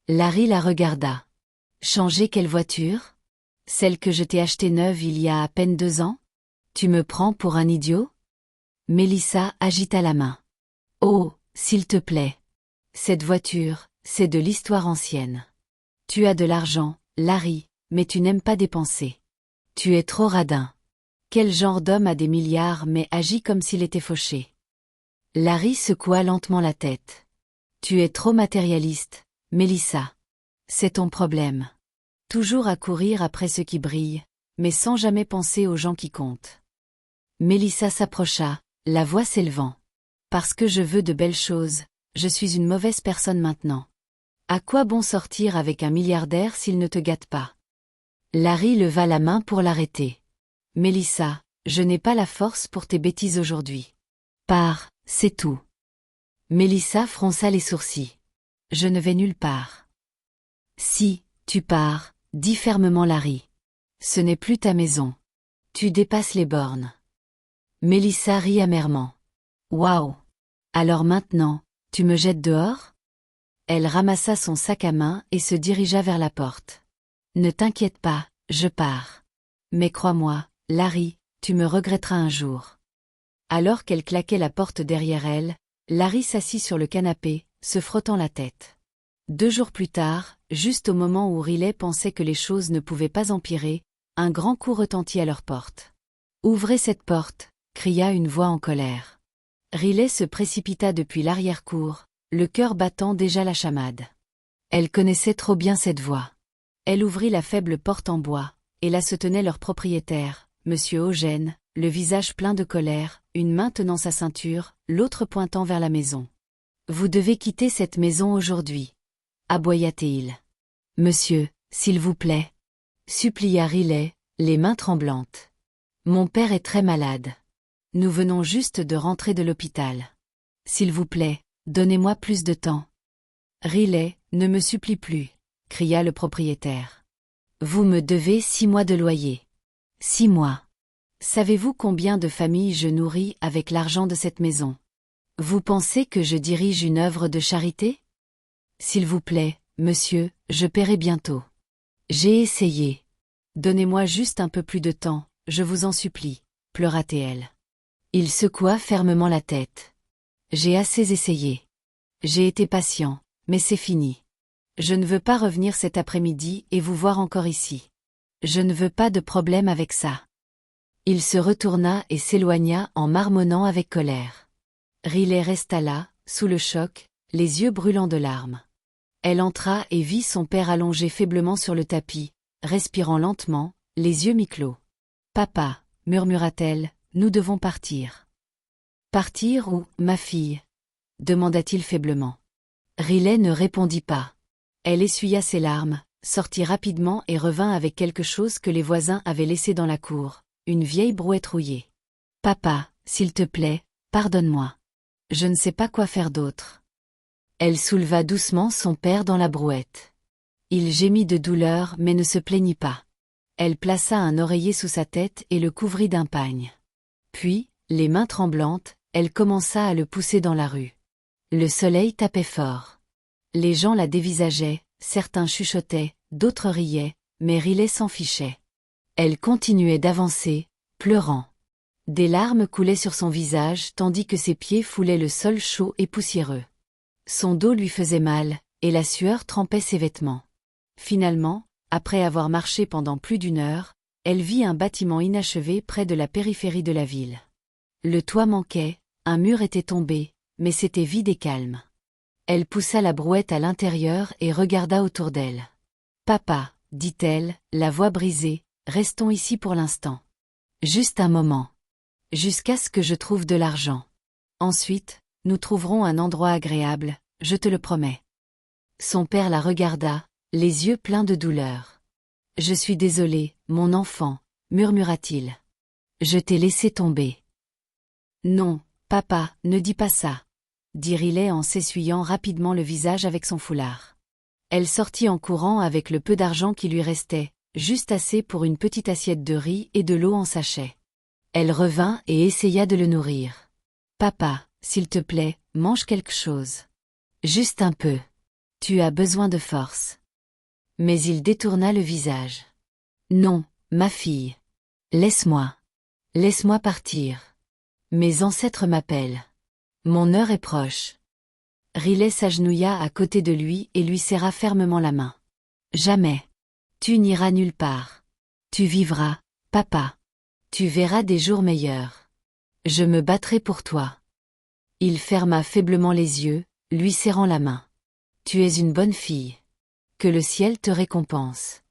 Larry la regarda. « Changer quelle voiture? Celle que je t'ai achetée neuve il y a à peine 2 ans? Tu me prends pour un idiot? » Mélissa agita la main. « Oh, s'il te plaît. Cette voiture, c'est de l'histoire ancienne. Tu as de l'argent, Larry, mais tu n'aimes pas dépenser. Tu es trop radin. Quel genre d'homme a des milliards mais agit comme s'il était fauché? » Larry secoua lentement la tête. « Tu es trop matérialiste, Mélissa. C'est ton problème. Toujours à courir après ceux qui brillent, mais sans jamais penser aux gens qui comptent. » Mélissa s'approcha, la voix s'élevant. « Parce que je veux de belles choses, je suis une mauvaise personne maintenant. À quoi bon sortir avec un milliardaire s'il ne te gâte pas? » Larry leva la main pour l'arrêter. « Mélissa, je n'ai pas la force pour tes bêtises aujourd'hui. Pars, c'est tout. » Mélissa fronça les sourcils. « Je ne vais nulle part. »« Si, tu pars, » dit fermement Larry. « Ce n'est plus ta maison. Tu dépasses les bornes. » Mélissa rit amèrement. « Waouh! Alors maintenant, tu me jettes dehors? » Elle ramassa son sac à main et se dirigea vers la porte. « Ne t'inquiète pas, je pars. Mais crois-moi, Larry, tu me regretteras un jour. » Alors qu'elle claquait la porte derrière elle, Larry s'assit sur le canapé, se frottant la tête. 2 jours plus tard, juste au moment où Riley pensait que les choses ne pouvaient pas empirer, un grand coup retentit à leur porte. « Ouvrez cette porte !» cria une voix en colère. Riley se précipita depuis l'arrière-cour, le cœur battant déjà la chamade. Elle connaissait trop bien cette voix. Elle ouvrit la faible porte en bois, et là se tenait leur propriétaire, Monsieur Eugène, le visage plein de colère, une main tenant sa ceinture, l'autre pointant vers la maison. Vous devez quitter cette maison aujourd'hui, aboya-t-il. Monsieur, s'il vous plaît, supplia Riley, les mains tremblantes. Mon père est très malade. Nous venons juste de rentrer de l'hôpital. S'il vous plaît, donnez-moi plus de temps. Riley, ne me supplie plus, cria le propriétaire. Vous me devez 6 mois de loyer. 6 mois. Savez-vous combien de familles je nourris avec l'argent de cette maison? Vous pensez que je dirige une œuvre de charité? S'il vous plaît, monsieur, je paierai bientôt. J'ai essayé. Donnez-moi juste un peu plus de temps, je vous en supplie, pleura-t-elle. Il secoua fermement la tête. J'ai assez essayé. J'ai été patient, mais c'est fini. Je ne veux pas revenir cet après-midi et vous voir encore ici. Je ne veux pas de problème avec ça. Il se retourna et s'éloigna en marmonnant avec colère. Riley resta là, sous le choc, les yeux brûlants de larmes. Elle entra et vit son père allongé faiblement sur le tapis, respirant lentement, les yeux mi-clos. « Papa, murmura-t-elle, nous devons partir. »« Partir où, ma fille ?» demanda-t-il faiblement. Riley ne répondit pas. Elle essuya ses larmes, sortit rapidement et revint avec quelque chose que les voisins avaient laissé dans la cour, une vieille brouette rouillée. « Papa, s'il te plaît, pardonne-moi. Je ne sais pas quoi faire d'autre. » Elle souleva doucement son père dans la brouette. Il gémit de douleur mais ne se plaignit pas. Elle plaça un oreiller sous sa tête et le couvrit d'un pagne. Puis, les mains tremblantes, elle commença à le pousser dans la rue. Le soleil tapait fort. Les gens la dévisageaient, certains chuchotaient, d'autres riaient, mais Riley s'en fichait. Elle continuait d'avancer, pleurant. Des larmes coulaient sur son visage tandis que ses pieds foulaient le sol chaud et poussiéreux. Son dos lui faisait mal, et la sueur trempait ses vêtements. Finalement, après avoir marché pendant plus d'1 heure, elle vit un bâtiment inachevé près de la périphérie de la ville. Le toit manquait, un mur était tombé, mais c'était vide et calme. Elle poussa la brouette à l'intérieur et regarda autour d'elle. « Papa, dit-elle, la voix brisée, restons ici pour l'instant. Juste un moment. Jusqu'à ce que je trouve de l'argent. Ensuite, nous trouverons un endroit agréable, je te le promets. » Son père la regarda, les yeux pleins de douleur. « Je suis désolé, mon enfant, » murmura-t-il. « Je t'ai laissé tomber. »« Non, papa, ne dis pas ça, » dit Riley en s'essuyant rapidement le visage avec son foulard. Elle sortit en courant avec le peu d'argent qui lui restait, juste assez pour une petite assiette de riz et de l'eau en sachet. Elle revint et essaya de le nourrir. « Papa, s'il te plaît, mange quelque chose. Juste un peu. Tu as besoin de force. » Mais il détourna le visage. « Non, ma fille. Laisse-moi. Laisse-moi partir. Mes ancêtres m'appellent. Mon heure est proche. » Riley s'agenouilla à côté de lui et lui serra fermement la main. « Jamais. Tu n'iras nulle part. Tu vivras, papa. Tu verras des jours meilleurs. Je me battrai pour toi. » Il ferma faiblement les yeux, lui serrant la main. « Tu es une bonne fille. Que le ciel te récompense. »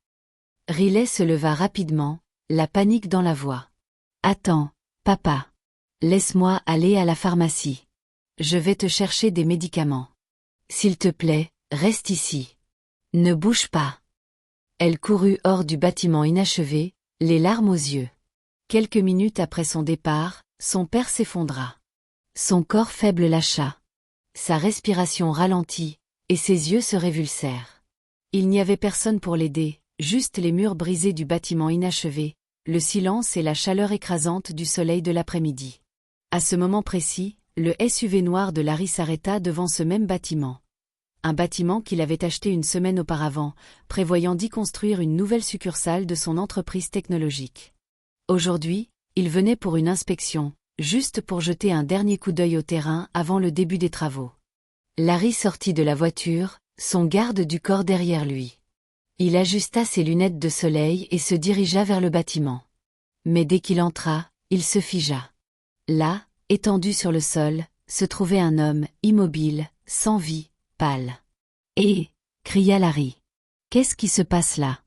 Riley se leva rapidement, la panique dans la voix. « Attends, papa. Laisse-moi aller à la pharmacie. Je vais te chercher des médicaments. S'il te plaît, reste ici. Ne bouge pas. » Elle courut hors du bâtiment inachevé, les larmes aux yeux. Quelques minutes après son départ, son père s'effondra. Son corps faible lâcha. Sa respiration ralentit, et ses yeux se révulsèrent. Il n'y avait personne pour l'aider, juste les murs brisés du bâtiment inachevé, le silence et la chaleur écrasante du soleil de l'après-midi. À ce moment précis, le SUV noir de Larry s'arrêta devant ce même bâtiment. Un bâtiment qu'il avait acheté une semaine auparavant, prévoyant d'y construire une nouvelle succursale de son entreprise technologique. Aujourd'hui, il venait pour une inspection, juste pour jeter un dernier coup d'œil au terrain avant le début des travaux. Larry sortit de la voiture, son garde du corps derrière lui. Il ajusta ses lunettes de soleil et se dirigea vers le bâtiment. Mais dès qu'il entra, il se figea. Là, étendu sur le sol, se trouvait un homme, immobile, sans vie, pâle. « Hé !» cria Larry. « Qu'est-ce qui se passe là ?»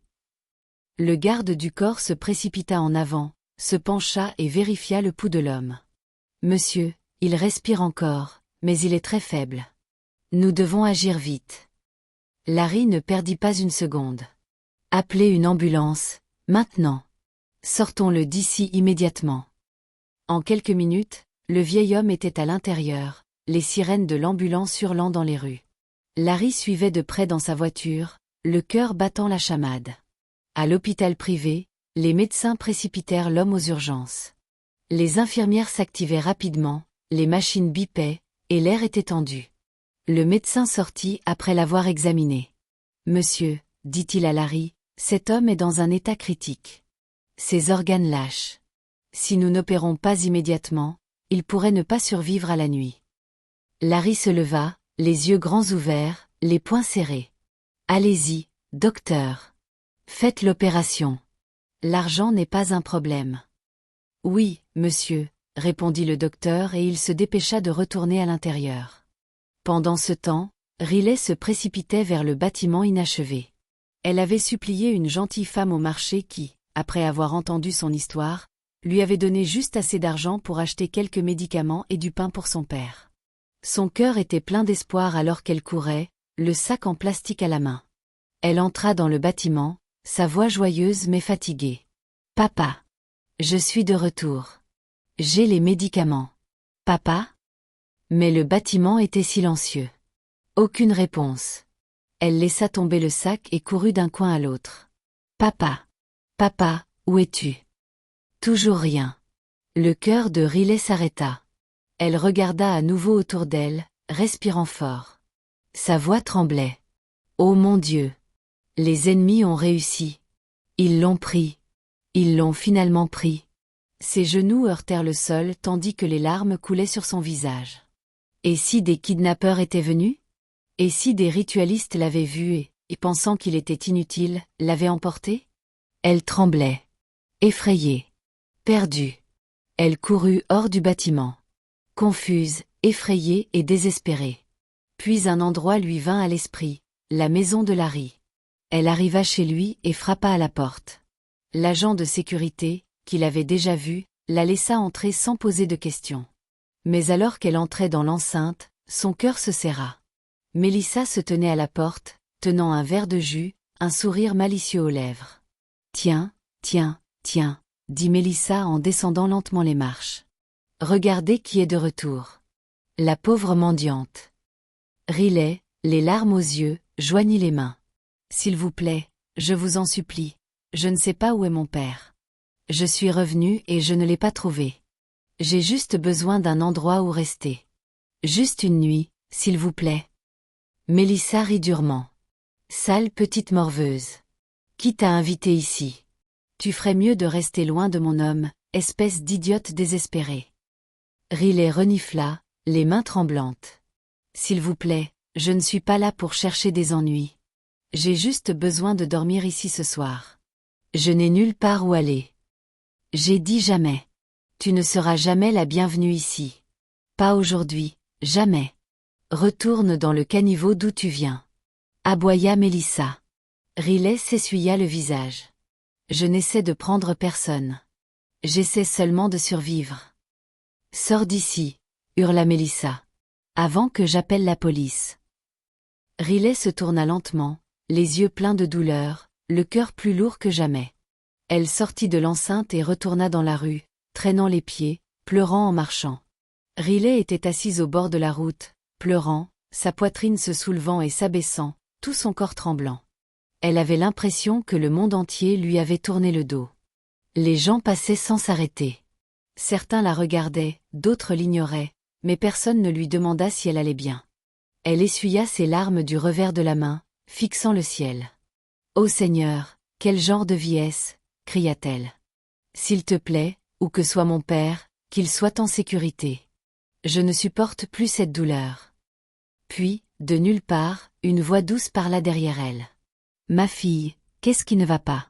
Le garde du corps se précipita en avant, se pencha et vérifia le pouls de l'homme. « Monsieur, il respire encore, mais il est très faible. Nous devons agir vite. Larry ne perdit pas une seconde. Appelez une ambulance, maintenant. Sortons-le d'ici immédiatement. En quelques minutes, le vieil homme était à l'intérieur, les sirènes de l'ambulance hurlant dans les rues. Larry suivait de près dans sa voiture, le cœur battant la chamade. À l'hôpital privé, les médecins précipitèrent l'homme aux urgences. Les infirmières s'activaient rapidement, les machines bipaient, et l'air était tendu. Le médecin sortit après l'avoir examiné. « Monsieur, dit-il à Larry, cet homme est dans un état critique. Ses organes lâchent. Si nous n'opérons pas immédiatement, il pourrait ne pas survivre à la nuit. » Larry se leva, les yeux grands ouverts, les poings serrés. « Allez-y, docteur. Faites l'opération. L'argent n'est pas un problème. »« Oui, monsieur, » répondit le docteur et il se dépêcha de retourner à l'intérieur. Pendant ce temps, Riley se précipitait vers le bâtiment inachevé. Elle avait supplié une gentille femme au marché qui, après avoir entendu son histoire, lui avait donné juste assez d'argent pour acheter quelques médicaments et du pain pour son père. Son cœur était plein d'espoir alors qu'elle courait, le sac en plastique à la main. Elle entra dans le bâtiment, sa voix joyeuse mais fatiguée. « Papa. Je suis de retour. J'ai les médicaments. Papa ?» Mais le bâtiment était silencieux. Aucune réponse. Elle laissa tomber le sac et courut d'un coin à l'autre. « Papa. Papa, où es-tu » Toujours rien. Le cœur de Riley s'arrêta. Elle regarda à nouveau autour d'elle, respirant fort. Sa voix tremblait. « Oh mon Dieu ! Les ennemis ont réussi. Ils l'ont pris. Ils l'ont finalement pris. » Ses genoux heurtèrent le sol tandis que les larmes coulaient sur son visage. Et si des kidnappeurs étaient venus? Et si des ritualistes l'avaient vu et pensant qu'il était inutile, l'avaient emporté? Elle tremblait. Effrayée. Perdue. Elle courut hors du bâtiment. Confuse, effrayée et désespérée. Puis un endroit lui vint à l'esprit, la maison de Larry. Elle arriva chez lui et frappa à la porte. L'agent de sécurité, qui l'avait déjà vue, la laissa entrer sans poser de questions. Mais alors qu'elle entrait dans l'enceinte, son cœur se serra. Mélissa se tenait à la porte, tenant un verre de jus, un sourire malicieux aux lèvres. « Tiens, tiens, tiens, » dit Mélissa en descendant lentement les marches. « Regardez qui est de retour. » La pauvre mendiante. Riley, les larmes aux yeux, joignit les mains. « S'il vous plaît, je vous en supplie, je ne sais pas où est mon père. Je suis revenue et je ne l'ai pas trouvé. J'ai juste besoin d'un endroit où rester. Juste une nuit, s'il vous plaît. » Mélissa rit durement. « Sale petite morveuse. Qui t'a invitée ici? Tu ferais mieux de rester loin de mon homme, espèce d'idiote désespérée. » Riley renifla, les mains tremblantes. « S'il vous plaît, je ne suis pas là pour chercher des ennuis. J'ai juste besoin de dormir ici ce soir. Je n'ai nulle part où aller. J'ai dit jamais. Tu ne seras jamais la bienvenue ici. Pas aujourd'hui, jamais. Retourne dans le caniveau d'où tu viens. » Aboya Mélissa. Riley s'essuya le visage. « Je n'essaie de prendre personne. J'essaie seulement de survivre. »« Sors d'ici !» hurla Mélissa. « Avant que j'appelle la police. » Riley se tourna lentement, les yeux pleins de douleur, le cœur plus lourd que jamais. Elle sortit de l'enceinte et retourna dans la rue, traînant les pieds, pleurant en marchant. Riley était assise au bord de la route, pleurant, sa poitrine se soulevant et s'abaissant, tout son corps tremblant. Elle avait l'impression que le monde entier lui avait tourné le dos. Les gens passaient sans s'arrêter. Certains la regardaient, d'autres l'ignoraient, mais personne ne lui demanda si elle allait bien. Elle essuya ses larmes du revers de la main, fixant le ciel. « Ô Seigneur, quel genre de vie est-ce » cria-t-elle. « S'il te plaît, où que soit mon père, qu'il soit en sécurité. Je ne supporte plus cette douleur. » Puis, de nulle part, une voix douce parla derrière elle. « Ma fille, qu'est-ce qui ne va pas ?»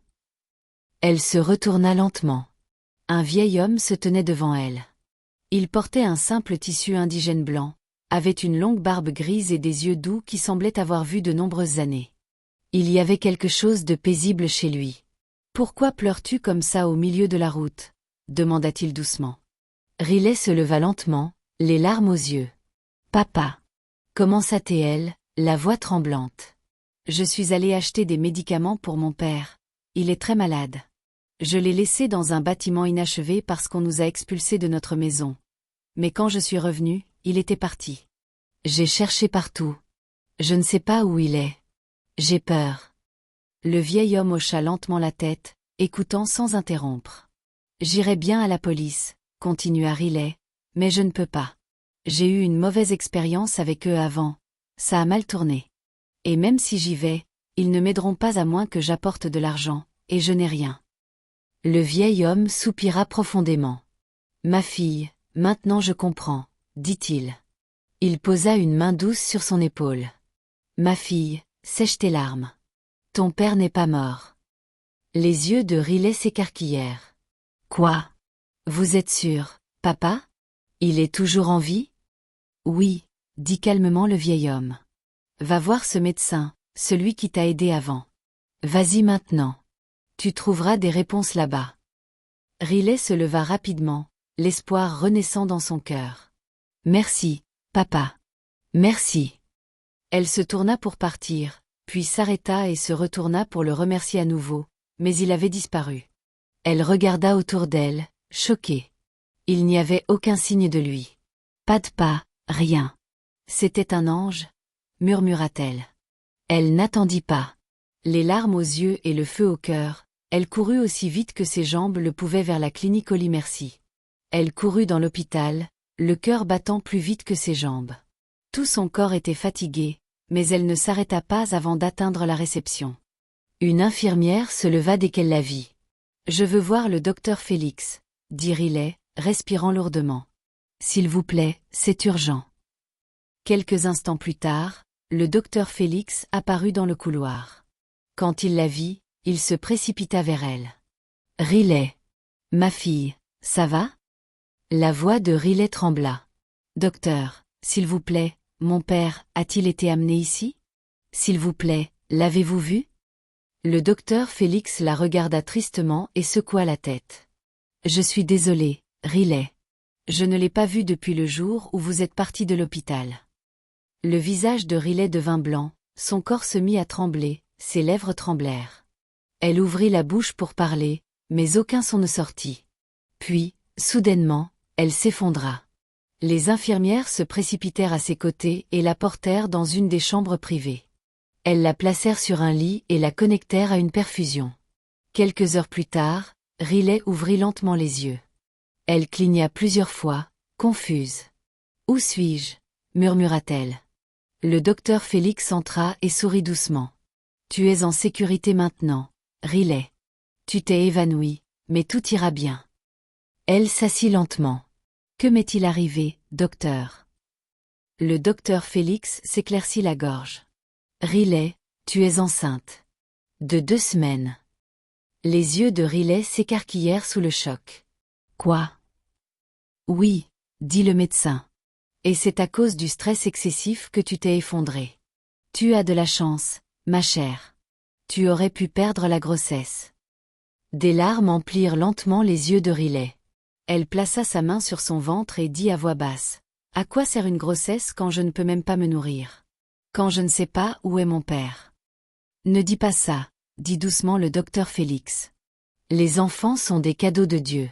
Elle se retourna lentement. Un vieil homme se tenait devant elle. Il portait un simple tissu indigène blanc, avait une longue barbe grise et des yeux doux qui semblaient avoir vu de nombreuses années. Il y avait quelque chose de paisible chez lui. « Pourquoi pleures-tu comme ça au milieu de la route ?» demanda-t-il doucement. Riley se leva lentement, les larmes aux yeux. « Papa. Commença-t-elle, la voix tremblante. Je suis allée acheter des médicaments pour mon père. Il est très malade. Je l'ai laissé dans un bâtiment inachevé parce qu'on nous a expulsés de notre maison. Mais quand je suis revenue, il était parti. J'ai cherché partout. Je ne sais pas où il est. J'ai peur. Le vieil homme hocha lentement la tête, écoutant sans interrompre. J'irai bien à la police, continua Riley, mais je ne peux pas. J'ai eu une mauvaise expérience avec eux avant. Ça a mal tourné. Et même si j'y vais, ils ne m'aideront pas à moins que j'apporte de l'argent, et je n'ai rien. Le vieil homme soupira profondément. Ma fille, maintenant je comprends, dit-il. Il posa une main douce sur son épaule. Ma fille, sèche tes larmes. Ton père n'est pas mort. Les yeux de Riley s'écarquillèrent. Quoi? Vous êtes sûr, papa? Il est toujours en vie? Oui, dit calmement le vieil homme. Va voir ce médecin, celui qui t'a aidé avant. Vas-y maintenant. Tu trouveras des réponses là-bas. Riley se leva rapidement, l'espoir renaissant dans son cœur. Merci, papa. Merci. Elle se tourna pour partir, puis s'arrêta et se retourna pour le remercier à nouveau, mais il avait disparu. Elle regarda autour d'elle, choquée. Il n'y avait aucun signe de lui. Pas de pas, rien. C'était un ange, murmura-t-elle. Elle n'attendit pas. Les larmes aux yeux et le feu au cœur, elle courut aussi vite que ses jambes le pouvaient vers la clinique Holy Mercy. Elle courut dans l'hôpital, le cœur battant plus vite que ses jambes. Tout son corps était fatigué, mais elle ne s'arrêta pas avant d'atteindre la réception. Une infirmière se leva dès qu'elle la vit. « Je veux voir le docteur Félix », dit Riley, respirant lourdement. « S'il vous plaît, c'est urgent. » Quelques instants plus tard, le docteur Félix apparut dans le couloir. Quand il la vit, il se précipita vers elle. « Riley. Ma fille, ça va ?» La voix de Riley trembla. « Docteur, s'il vous plaît, mon père a-t-il été amené ici? S'il vous plaît, l'avez-vous vu ?» Le docteur Félix la regarda tristement et secoua la tête. « Je suis désolé, Riley. Je ne l'ai pas vu depuis le jour où vous êtes parti de l'hôpital. » Le visage de Riley devint blanc, son corps se mit à trembler, ses lèvres tremblèrent. Elle ouvrit la bouche pour parler, mais aucun son ne sortit. Puis, soudainement, elle s'effondra. Les infirmières se précipitèrent à ses côtés et la portèrent dans une des chambres privées. Elles la placèrent sur un lit et la connectèrent à une perfusion. Quelques heures plus tard, Riley ouvrit lentement les yeux. Elle cligna plusieurs fois, confuse. « Où suis-je » murmura-t-elle. Le docteur Félix entra et sourit doucement. « Tu es en sécurité maintenant, Riley. Tu t'es évanouie, mais tout ira bien. » Elle s'assit lentement. « Que m'est-il arrivé, docteur ?» Le docteur Félix s'éclaircit la gorge. « Riley, tu es enceinte. De 2 semaines. » Les yeux de Riley s'écarquillèrent sous le choc. « Quoi ? » « Oui, » dit le médecin. « Et c'est à cause du stress excessif que tu t'es effondrée. Tu as de la chance, ma chère. Tu aurais pu perdre la grossesse. » Des larmes emplirent lentement les yeux de Riley. Elle plaça sa main sur son ventre et dit à voix basse. « À quoi sert une grossesse quand je ne peux même pas me nourrir? Quand je ne sais pas où est mon père? » « Ne dis pas ça, » dit doucement le docteur Félix. « Les enfants sont des cadeaux de Dieu.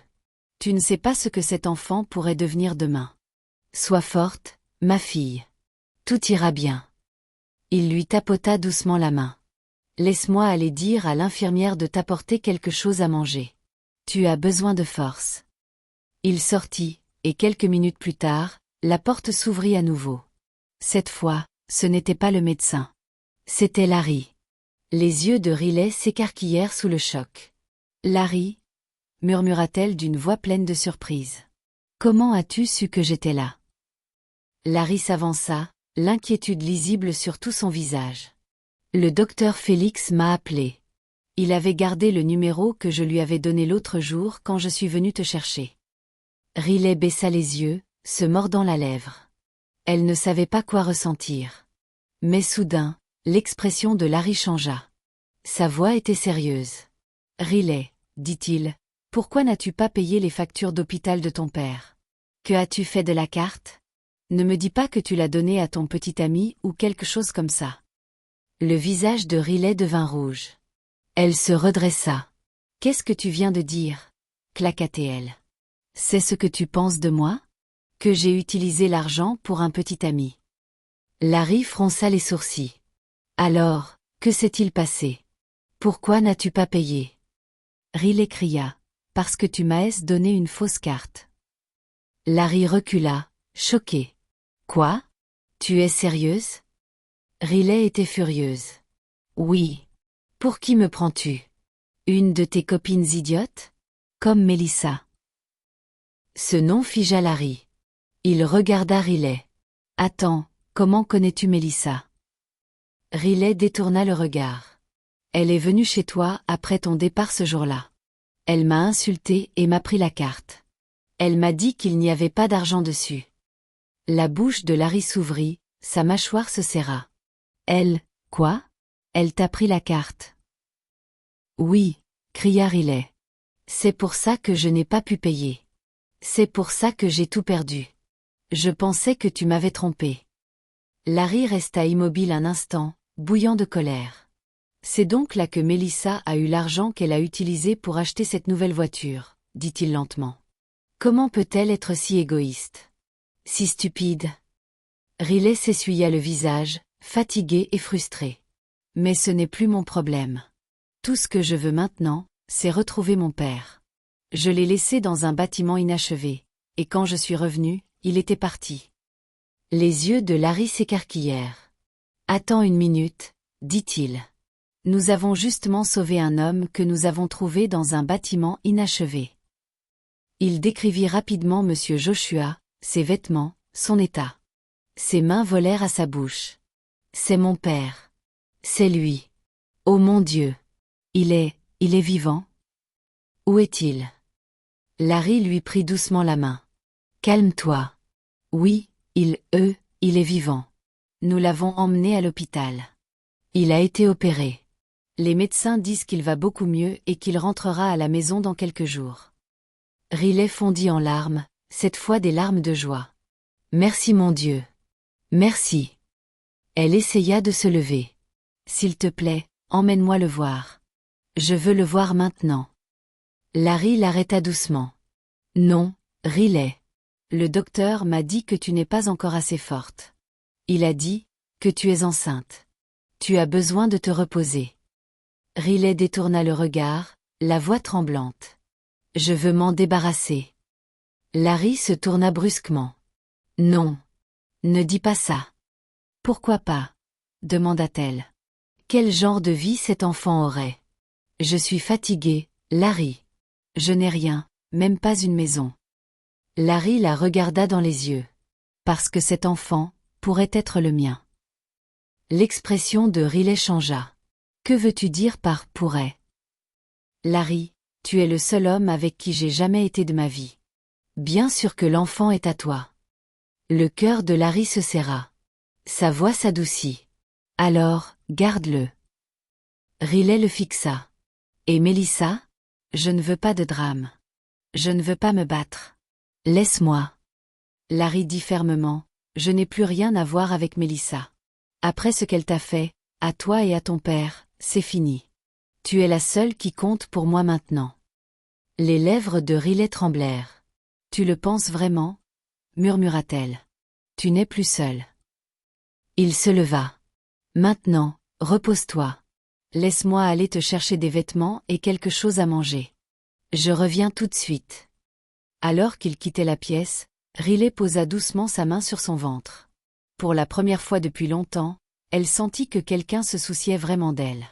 Tu ne sais pas ce que cet enfant pourrait devenir demain. Sois forte, ma fille. Tout ira bien. » Il lui tapota doucement la main. « Laisse-moi aller dire à l'infirmière de t'apporter quelque chose à manger. Tu as besoin de force. » Il sortit, et quelques minutes plus tard, la porte s'ouvrit à nouveau. Cette fois, ce n'était pas le médecin. C'était Larry. Les yeux de Riley s'écarquillèrent sous le choc. « Larry » murmura-t-elle d'une voix pleine de surprise. « Comment as-tu su que j'étais là ?» Larry s'avança, l'inquiétude lisible sur tout son visage. « Le docteur Félix m'a appelé. Il avait gardé le numéro que je lui avais donné l'autre jour quand je suis venue te chercher. » Riley baissa les yeux, se mordant la lèvre. Elle ne savait pas quoi ressentir. Mais soudain, l'expression de Larry changea. Sa voix était sérieuse. « Riley, » dit-il, « pourquoi n'as-tu pas payé les factures d'hôpital de ton père? Que as-tu fait de la carte? Ne me dis pas que tu l'as donné à ton petit ami ou quelque chose comme ça. Le visage de Riley devint rouge. Elle se redressa. Qu'est-ce que tu viens de dire? Claqua-t-elle. C'est ce que tu penses de moi? Que j'ai utilisé l'argent pour un petit ami. Larry fronça les sourcils. Alors, que s'est-il passé? Pourquoi n'as-tu pas payé? Riley cria. Parce que tu m'as donné une fausse carte. Larry recula, choqué. Quoi? Tu es sérieuse? Riley était furieuse. Oui. Pour qui me prends-tu? Une de tes copines idiotes? Comme Melissa. Ce nom figea Larry. Il regarda Riley. Attends, comment connais-tu Melissa? Riley détourna le regard. Elle est venue chez toi après ton départ ce jour-là. Elle m'a insulté et m'a pris la carte. Elle m'a dit qu'il n'y avait pas d'argent dessus. La bouche de Larry s'ouvrit, sa mâchoire se serra. Elle, quoi? Elle t'a pris la carte. Oui, cria Riley. C'est pour ça que je n'ai pas pu payer. C'est pour ça que j'ai tout perdu. Je pensais que tu m'avais trompé. Larry resta immobile un instant, bouillant de colère. C'est donc là que Melissa a eu l'argent qu'elle a utilisé pour acheter cette nouvelle voiture, dit-il lentement. Comment peut-elle être si égoïste? Si stupide? Riley s'essuya le visage, fatigué et frustré. Mais ce n'est plus mon problème. Tout ce que je veux maintenant, c'est retrouver mon père. Je l'ai laissé dans un bâtiment inachevé, et quand je suis revenu, il était parti. Les yeux de Larry s'écarquillèrent. Attends une minute, dit-il. Nous avons justement sauvé un homme que nous avons trouvé dans un bâtiment inachevé. Il décrivit rapidement Monsieur Joshua, ses vêtements, son état. Ses mains volèrent à sa bouche. C'est mon père. C'est lui. Oh mon Dieu. Il est vivant? Où est-il? Larry lui prit doucement la main. Calme-toi. Oui, il est vivant. Nous l'avons emmené à l'hôpital. Il a été opéré. Les médecins disent qu'il va beaucoup mieux et qu'il rentrera à la maison dans quelques jours. Riley fondit en larmes, cette fois des larmes de joie. Merci mon Dieu. Merci. Elle essaya de se lever. S'il te plaît, emmène-moi le voir. Je veux le voir maintenant. Larry l'arrêta doucement. Non, Riley. Le docteur m'a dit que tu n'es pas encore assez forte. Il a dit que tu es enceinte. Tu as besoin de te reposer. Riley détourna le regard, la voix tremblante. Je veux m'en débarrasser. Larry se tourna brusquement. Non. Ne dis pas ça. Pourquoi pas? Demanda-t-elle. Quel genre de vie cet enfant aurait? Je suis fatiguée, Larry. Je n'ai rien, même pas une maison. Larry la regarda dans les yeux. Parce que cet enfant pourrait être le mien. L'expression de Riley changea. Que veux-tu dire par « pourrait » ? Larry, tu es le seul homme avec qui j'ai jamais été de ma vie. Bien sûr que l'enfant est à toi. Le cœur de Larry se serra. Sa voix s'adoucit. Alors, garde-le. Riley le fixa. Et Melissa? Je ne veux pas de drame. Je ne veux pas me battre. Laisse-moi. Larry dit fermement, je n'ai plus rien à voir avec Melissa. Après ce qu'elle t'a fait, à toi et à ton père, c'est fini. Tu es la seule qui compte pour moi maintenant. Les lèvres de Riley tremblèrent. Tu le penses vraiment? Murmura-t-elle. Tu n'es plus seule. Il se leva. Maintenant, repose-toi. Laisse-moi aller te chercher des vêtements et quelque chose à manger. Je reviens tout de suite. Alors qu'il quittait la pièce, Riley posa doucement sa main sur son ventre. Pour la première fois depuis longtemps, elle sentit que quelqu'un se souciait vraiment d'elle.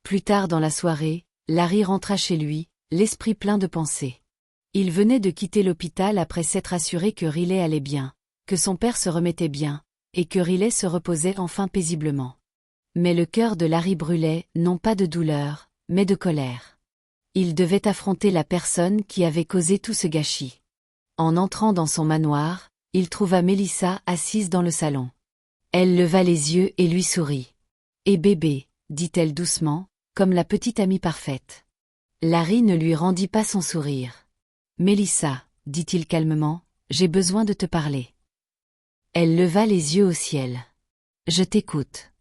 Plus tard dans la soirée, Larry rentra chez lui, l'esprit plein de pensées. Il venait de quitter l'hôpital après s'être assuré que Riley allait bien, que son père se remettait bien, et que Riley se reposait enfin paisiblement. Mais le cœur de Larry brûlait, non pas de douleur, mais de colère. Il devait affronter la personne qui avait causé tout ce gâchis. En entrant dans son manoir, il trouva Melissa assise dans le salon. Elle leva les yeux et lui sourit. « Et bébé » dit-elle doucement, comme la petite amie parfaite. Larry ne lui rendit pas son sourire. « Melissa » dit-il calmement, « j'ai besoin de te parler. » Elle leva les yeux au ciel. Je t'écoute.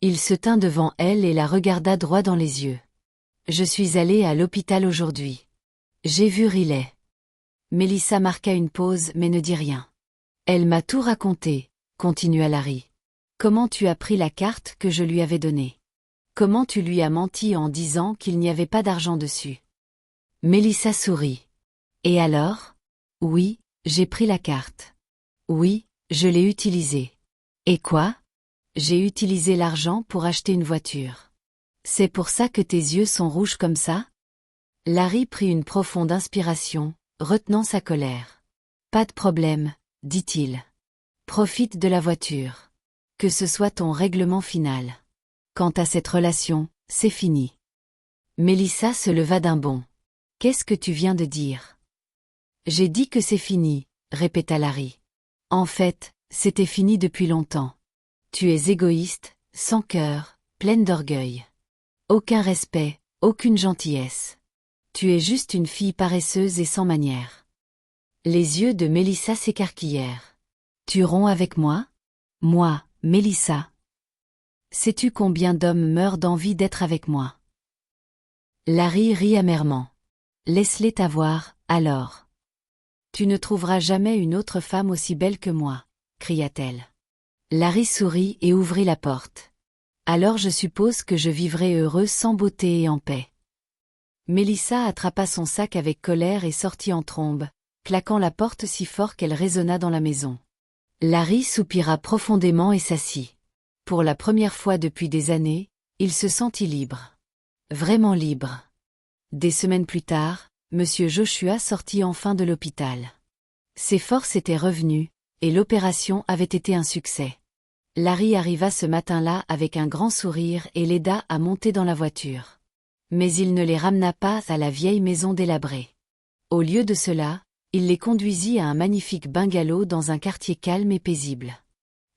Il se tint devant elle et la regarda droit dans les yeux. Je suis allée à l'hôpital aujourd'hui. J'ai vu Riley. Mélissa marqua une pause mais ne dit rien. Elle m'a tout raconté, continua Larry. Comment tu as pris la carte que je lui avais donnée? Comment tu lui as menti en disant qu'il n'y avait pas d'argent dessus? Mélissa sourit. Et alors? Oui, j'ai pris la carte. Oui, je l'ai utilisée. Et quoi? J'ai utilisé l'argent pour acheter une voiture. C'est pour ça que tes yeux sont rouges comme ça? Larry prit une profonde inspiration, retenant sa colère. Pas de problème, dit-il. Profite de la voiture. Que ce soit ton règlement final. Quant à cette relation, c'est fini. Mélissa se leva d'un bond. Qu'est-ce que tu viens de dire? J'ai dit que c'est fini, répéta Larry. En fait, c'était fini depuis longtemps. Tu es égoïste, sans cœur, pleine d'orgueil. Aucun respect, aucune gentillesse. Tu es juste une fille paresseuse et sans manières. Les yeux de Mélissa s'écarquillèrent. Tu romps avec moi? Moi, Mélissa. Sais-tu combien d'hommes meurent d'envie d'être avec moi? Larry rit amèrement. Laisse-les t'avoir, alors. Tu ne trouveras jamais une autre femme aussi belle que moi, cria-t-elle. Larry sourit et ouvrit la porte. Alors je suppose que je vivrai heureux sans beauté et en paix. Mélissa attrapa son sac avec colère et sortit en trombe, claquant la porte si fort qu'elle résonna dans la maison. Larry soupira profondément et s'assit. Pour la première fois depuis des années, il se sentit libre. Vraiment libre. Des semaines plus tard, Monsieur Joshua sortit enfin de l'hôpital. Ses forces étaient revenues, et l'opération avait été un succès. Larry arriva ce matin-là avec un grand sourire et l'aida à monter dans la voiture. Mais il ne les ramena pas à la vieille maison délabrée. Au lieu de cela, il les conduisit à un magnifique bungalow dans un quartier calme et paisible.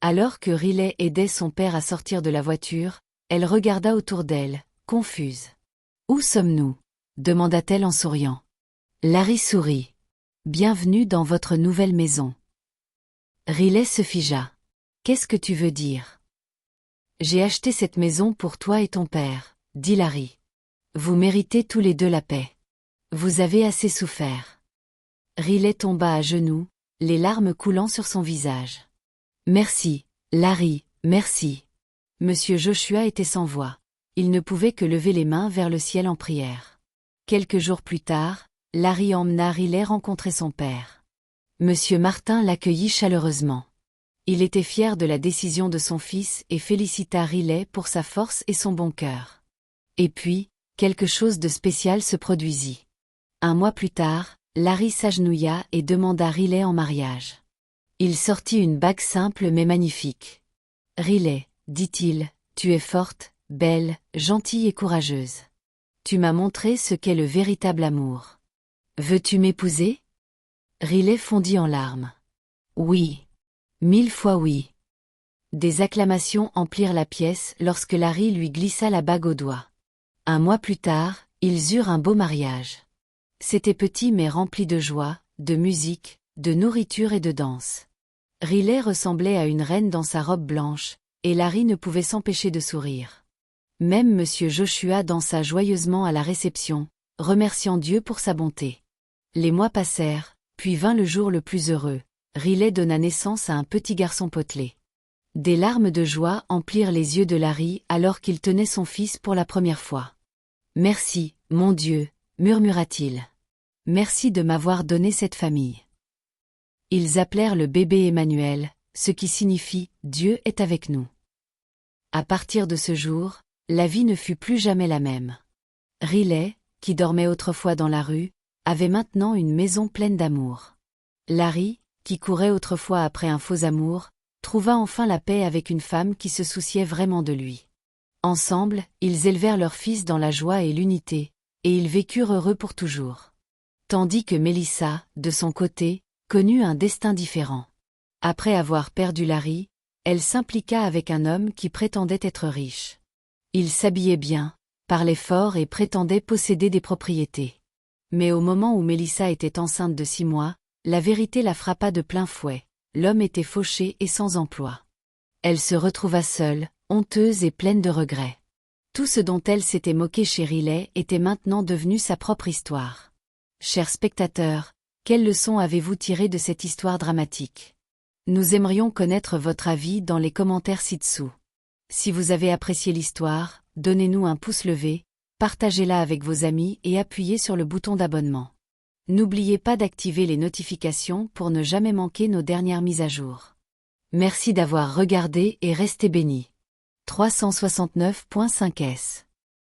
Alors que Riley aidait son père à sortir de la voiture, elle regarda autour d'elle, confuse. « Où sommes-nous » demanda-t-elle en souriant. Larry sourit. « Bienvenue dans votre nouvelle maison. » Riley se figea. « Qu'est-ce que tu veux dire ?»« J'ai acheté cette maison pour toi et ton père, » dit Larry. « Vous méritez tous les deux la paix. Vous avez assez souffert. » Riley tomba à genoux, les larmes coulant sur son visage. « Merci, Larry, merci. » Monsieur Joshua était sans voix. Il ne pouvait que lever les mains vers le ciel en prière. Quelques jours plus tard, Larry emmena Riley rencontrer son père. Monsieur Martin l'accueillit chaleureusement. Il était fier de la décision de son fils et félicita Riley pour sa force et son bon cœur. Et puis, quelque chose de spécial se produisit. Un mois plus tard, Larry s'agenouilla et demanda Riley en mariage. Il sortit une bague simple mais magnifique. « Riley, dit-il, tu es forte, belle, gentille et courageuse. Tu m'as montré ce qu'est le véritable amour. Veux-tu m'épouser ?» Riley fondit en larmes. « Oui. 1000 fois oui. » Des acclamations emplirent la pièce lorsque Larry lui glissa la bague au doigt. Un mois plus tard, ils eurent un beau mariage. C'était petit mais rempli de joie, de musique, de nourriture et de danse. Riley ressemblait à une reine dans sa robe blanche, et Larry ne pouvait s'empêcher de sourire. Même Monsieur Joshua dansa joyeusement à la réception, remerciant Dieu pour sa bonté. Les mois passèrent, puis vint le jour le plus heureux. Riley donna naissance à un petit garçon potelé. Des larmes de joie emplirent les yeux de Larry alors qu'il tenait son fils pour la première fois. « Merci, mon Dieu, » murmura-t-il. « Merci de m'avoir donné cette famille. » Ils appelèrent le bébé Emmanuel, ce qui signifie « Dieu est avec nous ». À partir de ce jour, la vie ne fut plus jamais la même. Riley, qui dormait autrefois dans la rue, avait maintenant une maison pleine d'amour. Larry, qui courait autrefois après un faux amour, trouva enfin la paix avec une femme qui se souciait vraiment de lui. Ensemble, ils élevèrent leur fils dans la joie et l'unité, et ils vécurent heureux pour toujours. Tandis que Mélissa, de son côté, connut un destin différent. Après avoir perdu Larry, elle s'impliqua avec un homme qui prétendait être riche. Il s'habillait bien, parlait fort et prétendait posséder des propriétés. Mais au moment où Mélissa était enceinte de 6 mois, la vérité la frappa de plein fouet. l'homme était fauché et sans emploi. Elle se retrouva seule, honteuse et pleine de regrets. Tout ce dont elle s'était moquée chez Riley était maintenant devenu sa propre histoire. Chers spectateurs, quelle leçon avez-vous tiré de cette histoire dramatique? Nous aimerions connaître votre avis dans les commentaires ci-dessous. Si vous avez apprécié l'histoire, donnez-nous un pouce levé, partagez-la avec vos amis et appuyez sur le bouton d'abonnement. N'oubliez pas d'activer les notifications pour ne jamais manquer nos dernières mises à jour. Merci d'avoir regardé et restez bénis. 369.5s